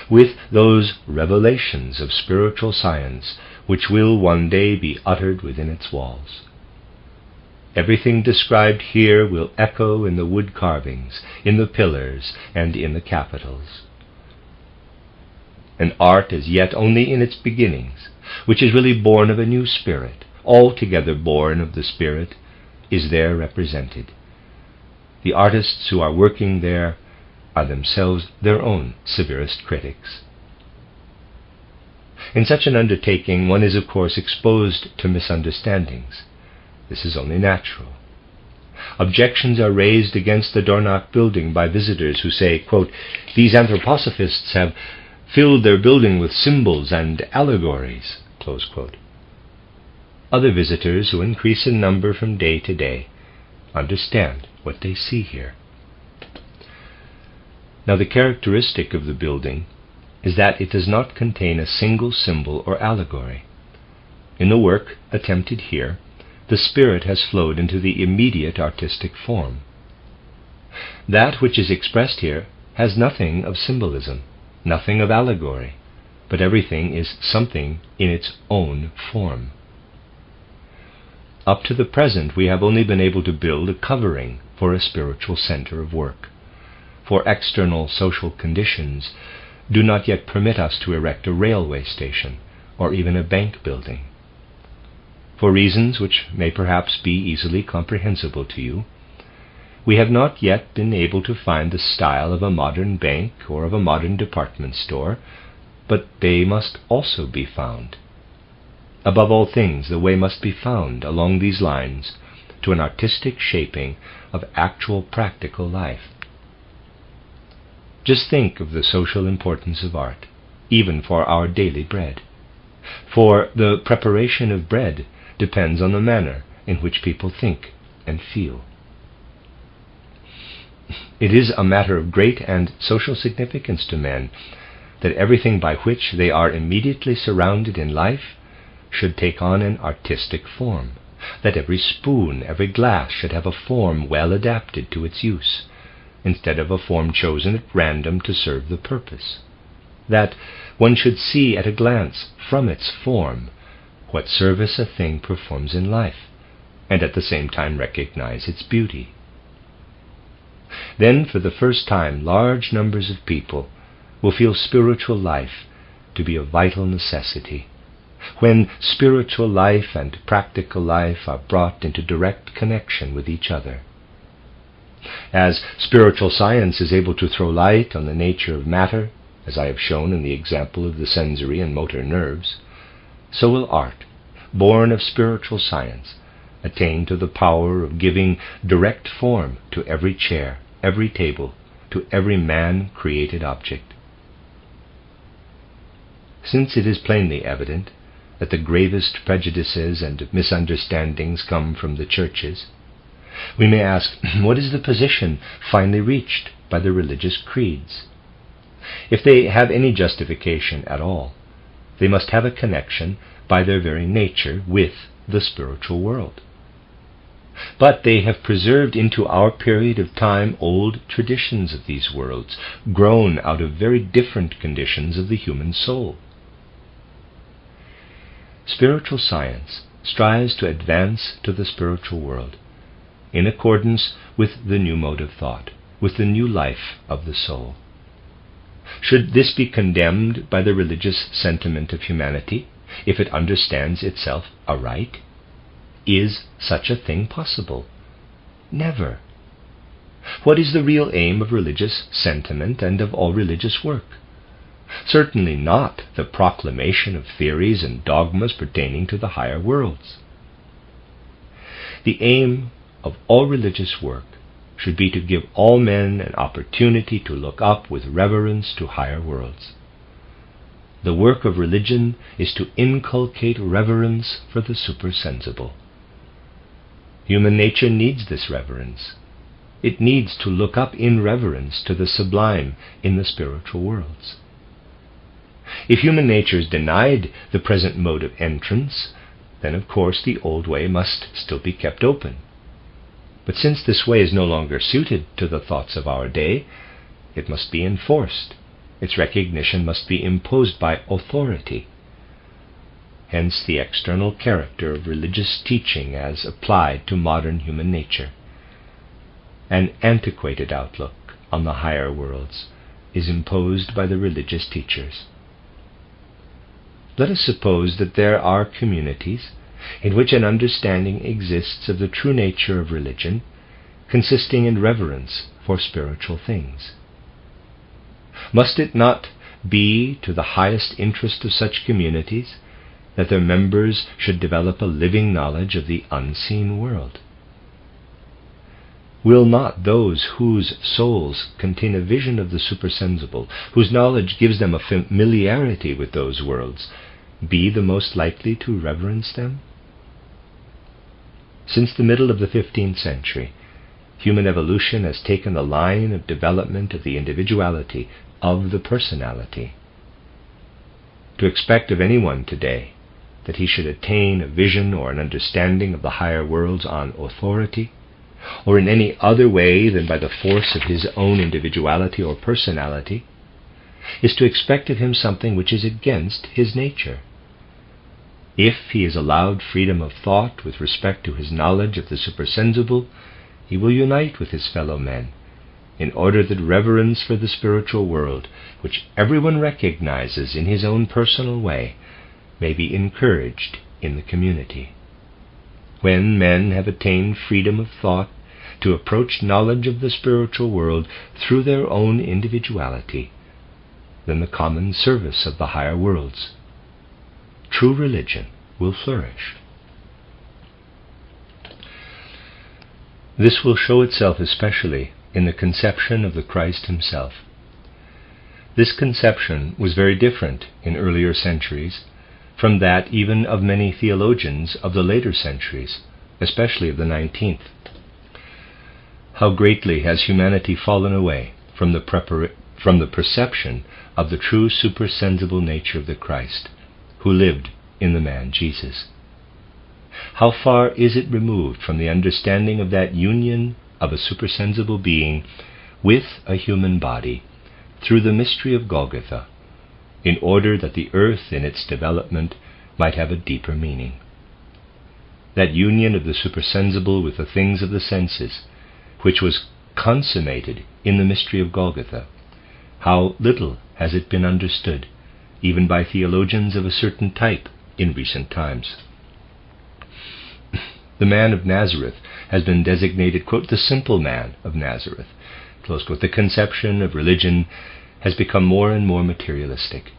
[SPEAKER 1] with those revelations of spiritual science which will one day be uttered within its walls. Everything described here will echo in the wood carvings, in the pillars, and in the capitals. An art is yet only in its beginnings, which is really born of a new spirit, altogether born of the Spirit, is there represented. The artists who are working there are themselves their own severest critics. In such an undertaking, one is of course exposed to misunderstandings. This is only natural. Objections are raised against the Dornach building by visitors who say, quote, "These anthroposophists have filled their building with symbols and allegories," close quote. Other visitors, who increase in number from day to day, understand what they see here. Now the characteristic of the building is that it does not contain a single symbol or allegory. In the work attempted here, the spirit has flowed into the immediate artistic form. That which is expressed here has nothing of symbolism, nothing of allegory, but everything is something in its own form. Up to the present, we have only been able to build a covering for a spiritual center of work, for external social conditions do not yet permit us to erect a railway station or even a bank building. For reasons which may perhaps be easily comprehensible to you, We have not yet been able to find the style of a modern bank or of a modern department store, but they must also be found. Above all things, the way must be found along these lines to an artistic shaping of actual practical life. Just think of the social importance of art, even for our daily bread. For the preparation of bread depends on the manner in which people think and feel. It is a matter of great and social significance to men that everything by which they are immediately surrounded in life should take on an artistic form, that every spoon, every glass should have a form well adapted to its use, instead of a form chosen at random to serve the purpose, that one should see at a glance from its form what service a thing performs in life, and at the same time recognize its beauty. Then, for the first time, large numbers of people will feel spiritual life to be a vital necessity, when spiritual life and practical life are brought into direct connection with each other. As spiritual science is able to throw light on the nature of matter, as I have shown in the example of the sensory and motor nerves, so will art, born of spiritual science, attain to the power of giving direct form to every chair, every table, to every man-created object. Since it is plainly evident that the gravest prejudices and misunderstandings come from the churches, we may ask, what is the position finally reached by the religious creeds? If they have any justification at all, they must have a connection by their very nature with the spiritual world. But they have preserved into our period of time old traditions of these worlds, grown out of very different conditions of the human soul. Spiritual science strives to advance to the spiritual world, in accordance with the new mode of thought, with the new life of the soul. Should this be condemned by the religious sentiment of humanity, if it understands itself aright? Is such a thing possible? Never. What is the real aim of religious sentiment and of all religious work? Certainly not the proclamation of theories and dogmas pertaining to the higher worlds. The aim of all religious work should be to give all men an opportunity to look up with reverence to higher worlds. The work of religion is to inculcate reverence for the supersensible. Human nature needs this reverence. It needs to look up in reverence to the sublime in the spiritual worlds. If human nature is denied the present mode of entrance, then of course the old way must still be kept open. But since this way is no longer suited to the thoughts of our day, it must be enforced. Its recognition must be imposed by authority. Hence the external character of religious teaching as applied to modern human nature. An antiquated outlook on the higher worlds is imposed by the religious teachers. Let us suppose that there are communities in which an understanding exists of the true nature of religion, consisting in reverence for spiritual things. Must it not be to the highest interest of such communities that their members should develop a living knowledge of the unseen world? Will not those whose souls contain a vision of the supersensible, whose knowledge gives them a familiarity with those worlds, be the most likely to reverence them? Since the middle of the 15th century, human evolution has taken the line of development of the individuality, of the personality. To expect of anyone today that he should attain a vision or an understanding of the higher worlds on authority, or in any other way than by the force of his own individuality or personality, is to expect of him something which is against his nature. If he is allowed freedom of thought with respect to his knowledge of the supersensible, he will unite with his fellow men, in order that reverence for the spiritual world, which everyone recognizes in his own personal way, may be encouraged in the community. When men have attained freedom of thought, to approach knowledge of the spiritual world through their own individuality than the common service of the higher worlds. True religion will flourish. This will show itself especially in the conception of the Christ himself. This conception was very different in earlier centuries from that even of many theologians of the later centuries, especially of the 19th. How greatly has humanity fallen away from the perception of the true supersensible nature of the Christ, who lived in the man Jesus. How far is it removed from the understanding of that union of a supersensible being with a human body through the mystery of Golgotha, in order that the earth in its development might have a deeper meaning. That union of the supersensible with the things of the senses, which was consummated in the mystery of Golgotha, how little has it been understood, even by theologians of a certain type in recent times. The man of Nazareth has been designated, quote, the simple man of Nazareth. Close quote. The conception of religion has become more and more materialistic.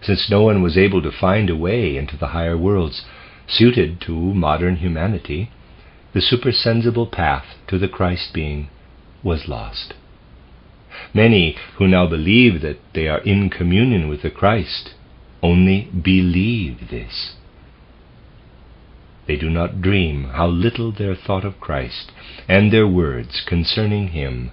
[SPEAKER 1] Since no one was able to find a way into the higher worlds suited to modern humanity, the supersensible path to the Christ being was lost. Many who now believe that they are in communion with the Christ only believe this. They do not dream how little their thought of Christ and their words concerning him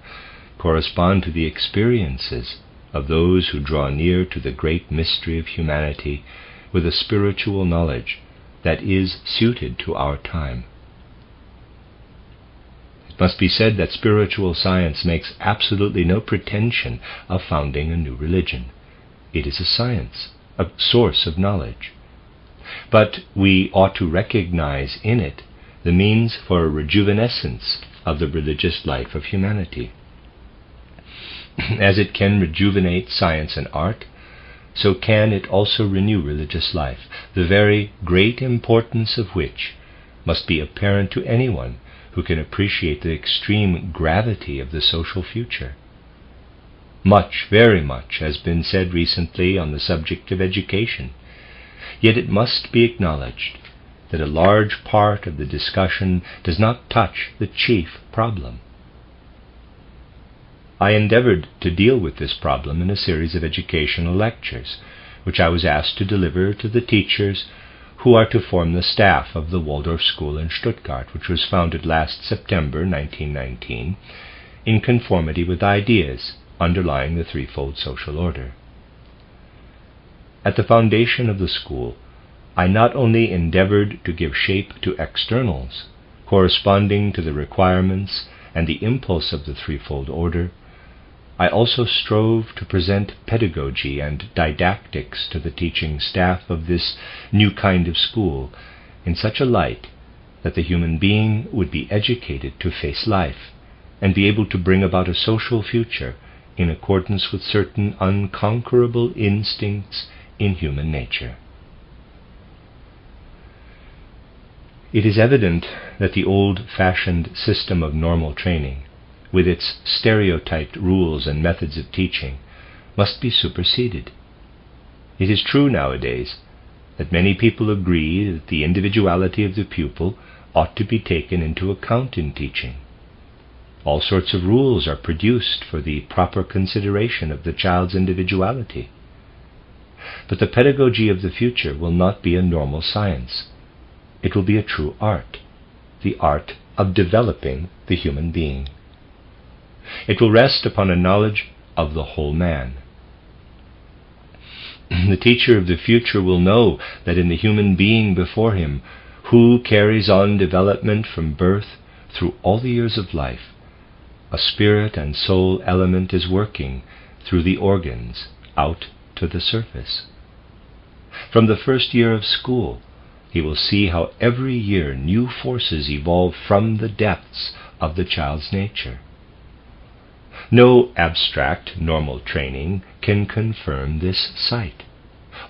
[SPEAKER 1] correspond to the experiences of those who draw near to the great mystery of humanity with a spiritual knowledge that is suited to our time. It must be said that spiritual science makes absolutely no pretension of founding a new religion. It is a science, a source of knowledge. But we ought to recognize in it the means for a rejuvenescence of the religious life of humanity. As it can rejuvenate science and art, so can it also renew religious life, the very great importance of which must be apparent to anyone who can appreciate the extreme gravity of the social future. Much, very much, has been said recently on the subject of education, yet it must be acknowledged that a large part of the discussion does not touch the chief problem. I endeavored to deal with this problem in a series of educational lectures, which I was asked to deliver to the teachers who are to form the staff of the Waldorf School in Stuttgart, which was founded last September 1919, in conformity with ideas underlying the threefold social order. At the foundation of the school, I not only endeavored to give shape to externals corresponding to the requirements and the impulse of the threefold order, I also strove to present pedagogy and didactics to the teaching staff of this new kind of school in such a light that the human being would be educated to face life and be able to bring about a social future in accordance with certain unconquerable instincts in human nature. It is evident that the old-fashioned system of normal training, with its stereotyped rules and methods of teaching, must be superseded. It is true nowadays that many people agree that the individuality of the pupil ought to be taken into account in teaching. All sorts of rules are produced for the proper consideration of the child's individuality. But the pedagogy of the future will not be a normal science. It will be a true art, the art of developing the human being. It will rest upon a knowledge of the whole man. The teacher of the future will know that in the human being before him, who carries on development from birth through all the years of life, a spirit and soul element is working through the organs out to the surface. From the first year of school, he will see how every year new forces evolve from the depths of the child's nature. No abstract, normal training can confirm this sight.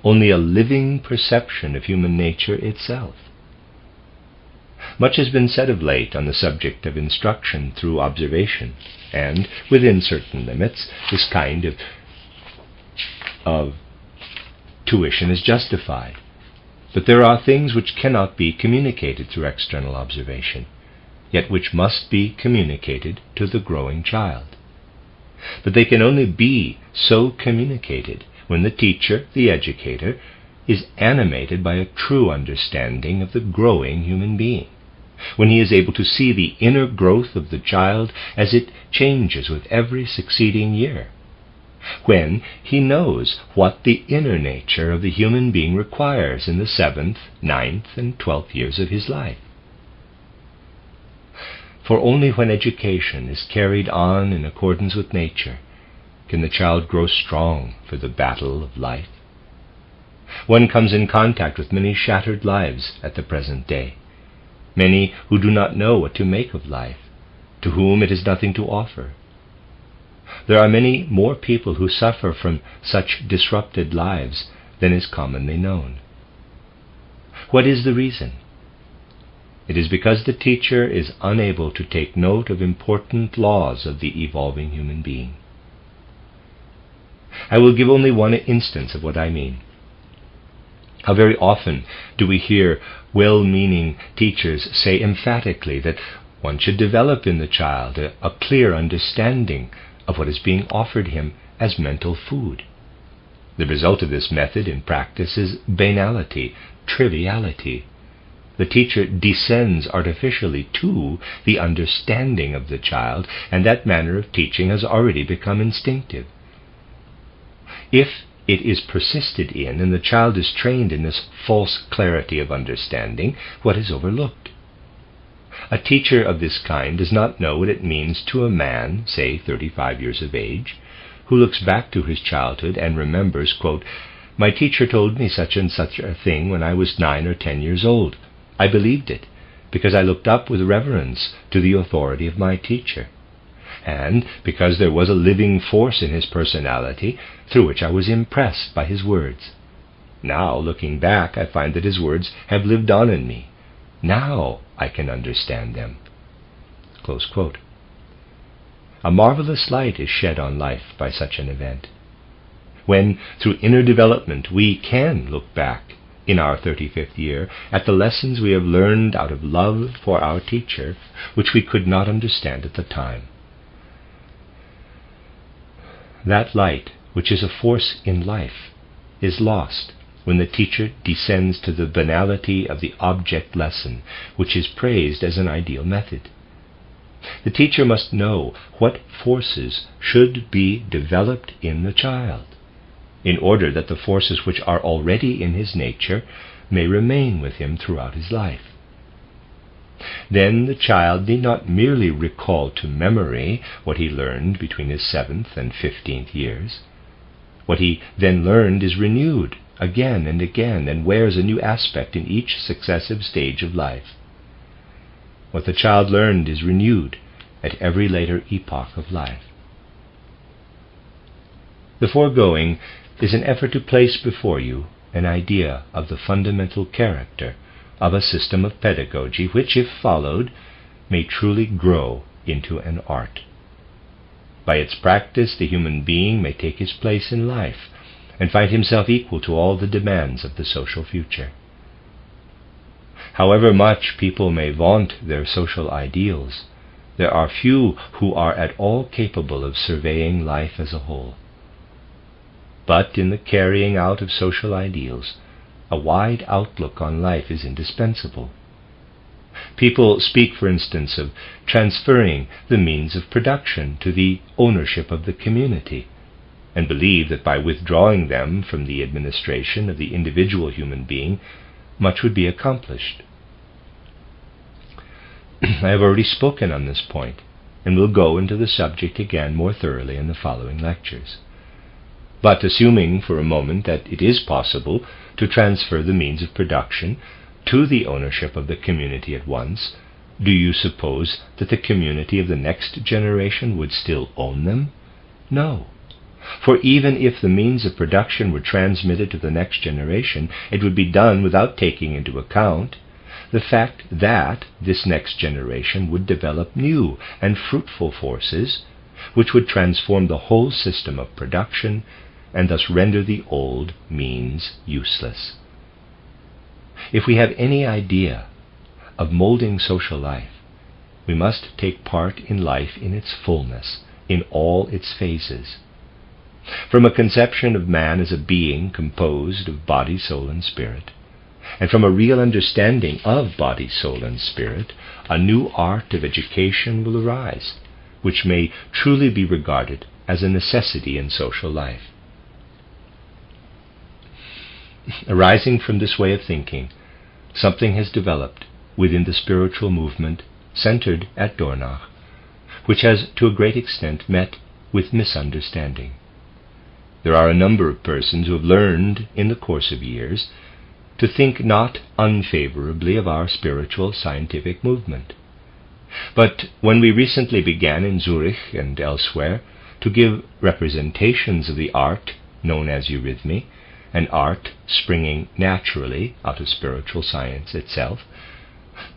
[SPEAKER 1] Only a living perception of human nature itself. Much has been said of late on the subject of instruction through observation, and, within certain limits, this kind of tuition is justified. But there are things which cannot be communicated through external observation, yet which must be communicated to the growing child. But they can only be so communicated when the teacher, the educator, is animated by a true understanding of the growing human being, when he is able to see the inner growth of the child as it changes with every succeeding year, when he knows what the inner nature of the human being requires in the 7th, 9th, and 12th years of his life. For only when education is carried on in accordance with nature can the child grow strong for the battle of life. One comes in contact with many shattered lives at the present day, many who do not know what to make of life, to whom it is nothing to offer. There are many more people who suffer from such disrupted lives than is commonly known. What is the reason? It is because the teacher is unable to take note of important laws of the evolving human being. I will give only one instance of what I mean. How very often do we hear well-meaning teachers say emphatically that one should develop in the child a clear understanding of what is being offered him as mental food. The result of this method in practice is banality, triviality. The teacher descends artificially to the understanding of the child, and that manner of teaching has already become instinctive. If it is persisted in, and the child is trained in this false clarity of understanding, what is overlooked? A teacher of this kind does not know what it means to a man, say 35 years of age, who looks back to his childhood and remembers, quote, "My teacher told me such and such a thing when I was 9 or 10 years old. I believed it, because I looked up with reverence to the authority of my teacher, and because there was a living force in his personality through which I was impressed by his words. Now, looking back, I find that his words have lived on in me. Now I can understand them." Close quote. A marvelous light is shed on life by such an event. When, through inner development, we can look back in our 35th year at the lessons we have learned out of love for our teacher, which we could not understand at the time. That light, which is a force in life, is lost when the teacher descends to the banality of the object lesson, which is praised as an ideal method. The teacher must know what forces should be developed in the child, in order that the forces which are already in his nature may remain with him throughout his life. Then the child need not merely recall to memory what he learned between his 7th and 15th years. What he then learned is renewed again and again, and wears a new aspect in each successive stage of life. What the child learned is renewed at every later epoch of life. The foregoing is an effort to place before you an idea of the fundamental character of a system of pedagogy which, if followed, may truly grow into an art. By its practice, the human being may take his place in life and find himself equal to all the demands of the social future. However much people may vaunt their social ideals, there are few who are at all capable of surveying life as a whole. But in the carrying out of social ideals, a wide outlook on life is indispensable. People speak, for instance, of transferring the means of production to the ownership of the community, and believe that by withdrawing them from the administration of the individual human being, much would be accomplished. I have already spoken on this point, and will go into the subject again more thoroughly in the following lectures. But assuming for a moment that it is possible to transfer the means of production to the ownership of the community at once, do you suppose that the community of the next generation would still own them? No. For even if the means of production were transmitted to the next generation, it would be done without taking into account the fact that this next generation would develop new and fruitful forces which would transform the whole system of production and thus render the old means useless. If we have any idea of molding social life, we must take part in life in its fullness, in all its phases. From a conception of man as a being composed of body, soul, and spirit, and from a real understanding of body, soul, and spirit, a new art of education will arise, which may truly be regarded as a necessity in social life. Arising from this way of thinking, something has developed within the spiritual movement centered at Dornach, which has to a great extent met with misunderstanding. There are a number of persons who have learned in the course of years to think not unfavorably of our spiritual scientific movement. But when we recently began in Zurich and elsewhere to give representations of the art known as eurythmy, an art springing naturally out of spiritual science itself,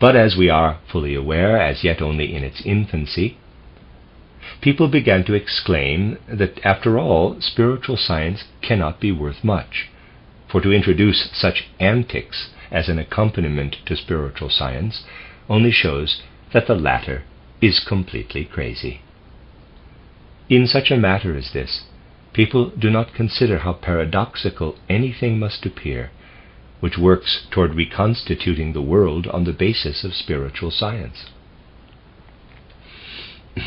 [SPEAKER 1] but as we are fully aware, as yet only in its infancy, people began to exclaim that, after all, spiritual science cannot be worth much, for to introduce such antics as an accompaniment to spiritual science only shows that the latter is completely crazy. In such a matter as this, people do not consider how paradoxical anything must appear which works toward reconstituting the world on the basis of spiritual science.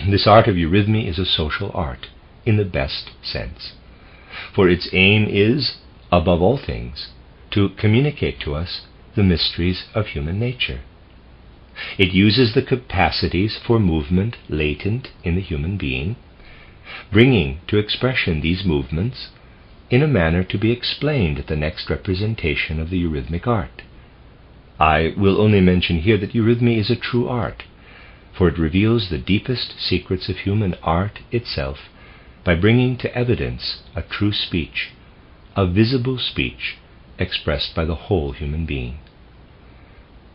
[SPEAKER 1] This art of eurythmy is a social art, in the best sense, for its aim is, above all things, to communicate to us the mysteries of human nature. It uses the capacities for movement latent in the human being, bringing to expression these movements in a manner to be explained at the next representation of the eurythmic art. I will only mention here that eurythmy is a true art, for it reveals the deepest secrets of human art itself by bringing to evidence a true speech, a visible speech expressed by the whole human being.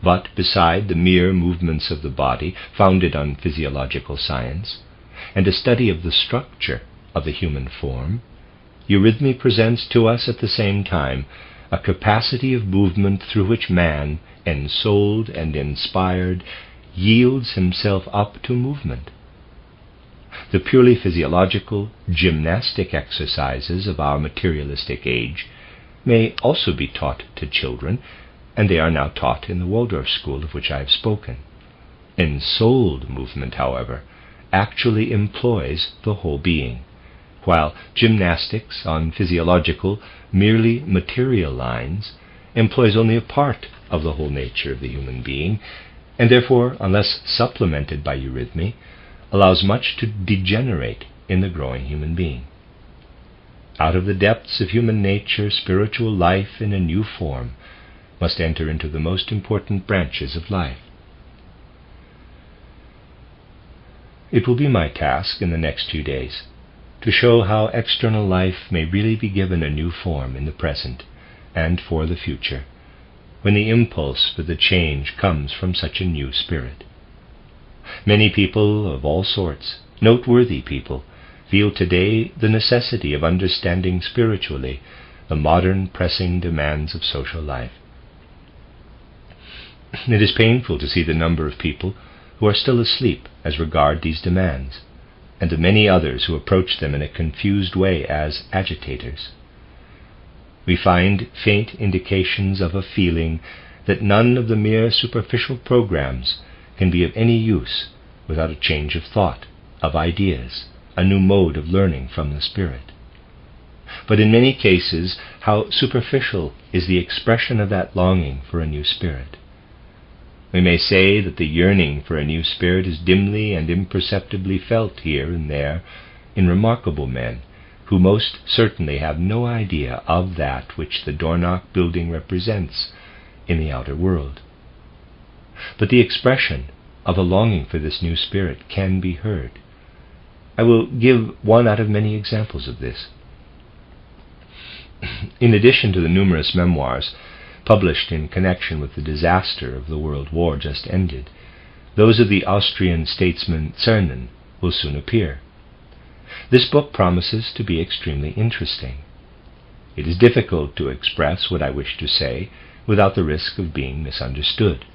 [SPEAKER 1] But beside the mere movements of the body founded on physiological science, and a study of the structure of the human form, eurythmy presents to us at the same time a capacity of movement through which man, ensouled and inspired, yields himself up to movement. The purely physiological, gymnastic exercises of our materialistic age may also be taught to children, and they are now taught in the Waldorf school of which I have spoken. Ensouled movement, however, actually employs the whole being, while gymnastics on physiological, merely material lines employs only a part of the whole nature of the human being, and therefore, unless supplemented by eurythmy, allows much to degenerate in the growing human being. Out of the depths of human nature, spiritual life in a new form must enter into the most important branches of life. It will be my task in the next 2 days to show how external life may really be given a new form in the present and for the future, when the impulse for the change comes from such a new spirit. Many people of all sorts, noteworthy people, feel today the necessity of understanding spiritually the modern pressing demands of social life. It is painful to see the number of people who are still asleep as regard these demands, and the many others who approach them in a confused way as agitators. We find faint indications of a feeling that none of the mere superficial programs can be of any use without a change of thought, of ideas, a new mode of learning from the Spirit. But in many cases, how superficial is the expression of that longing for a new spirit. We may say that the yearning for a new spirit is dimly and imperceptibly felt here and there in remarkable men who most certainly have no idea of that which the Dornach building represents in the outer world. But the expression of a longing for this new spirit can be heard. I will give one out of many examples of this. In addition to the numerous memoirs published in connection with the disaster of the World War just ended, those of the Austrian statesman Cernan, will soon appear. This book promises to be extremely interesting. It is difficult to express what I wish to say without the risk of being misunderstood.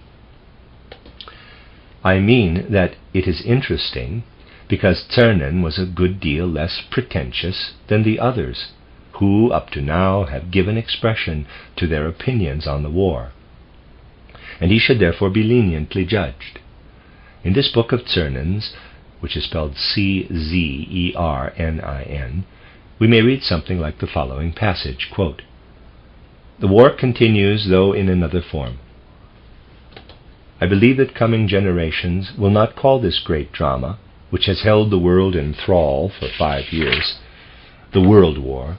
[SPEAKER 1] I mean that it is interesting because Cernan was a good deal less pretentious than the others, who up to now have given expression to their opinions on the war, and he should therefore be leniently judged. In this book of Cernan's, which is spelled Czernin, we may read something like the following passage, quote, "The war continues, though in another form. I believe that coming generations will not call this great drama, which has held the world in thrall for 5 years, the World War.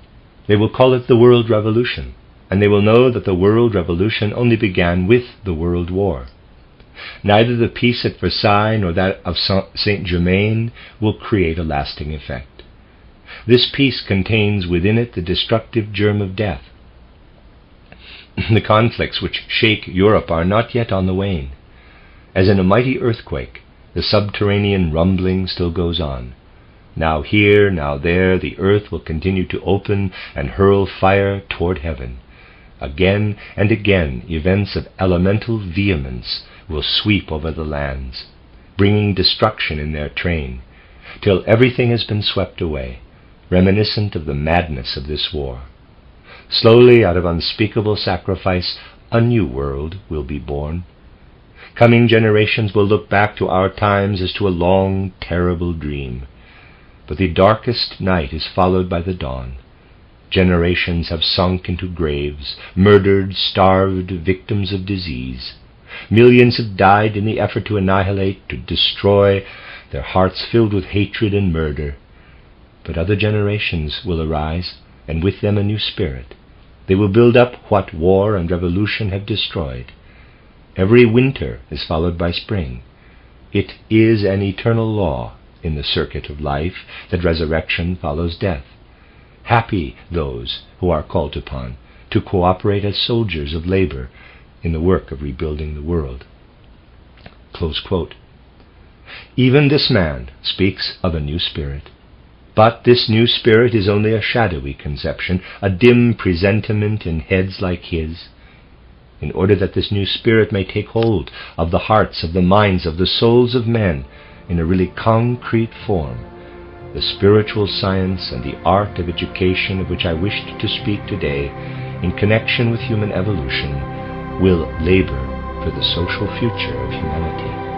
[SPEAKER 1] They will call it the World Revolution, and they will know that the World Revolution only began with the World War. Neither the peace at Versailles nor that of Saint-Germain will create a lasting effect. This peace contains within it the destructive germ of death. The conflicts which shake Europe are not yet on the wane. As in a mighty earthquake, the subterranean rumbling still goes on. Now here, now there, the earth will continue to open and hurl fire toward heaven. Again and again, events of elemental vehemence will sweep over the lands, bringing destruction in their train, till everything has been swept away, reminiscent of the madness of this war. Slowly, out of unspeakable sacrifice, a new world will be born. Coming generations will look back to our times as to a long, terrible dream. But the darkest night is followed by the dawn. Generations have sunk into graves, murdered, starved, victims of disease. Millions have died in the effort to annihilate, to destroy, their hearts filled with hatred and murder. But other generations will arise, and with them a new spirit. They will build up what war and revolution have destroyed. Every winter is followed by spring. It is an eternal law in the circuit of life that resurrection follows death. Happy those who are called upon to cooperate as soldiers of labor in the work of rebuilding the world." Close quote. Even this man speaks of a new spirit. But this new spirit is only a shadowy conception, a dim presentiment in heads like his. In order that this new spirit may take hold of the hearts, of the minds, of the souls of men in a really concrete form, the spiritual science and the art of education of which I wished to speak today, in connection with human evolution, will labor for the social future of humanity.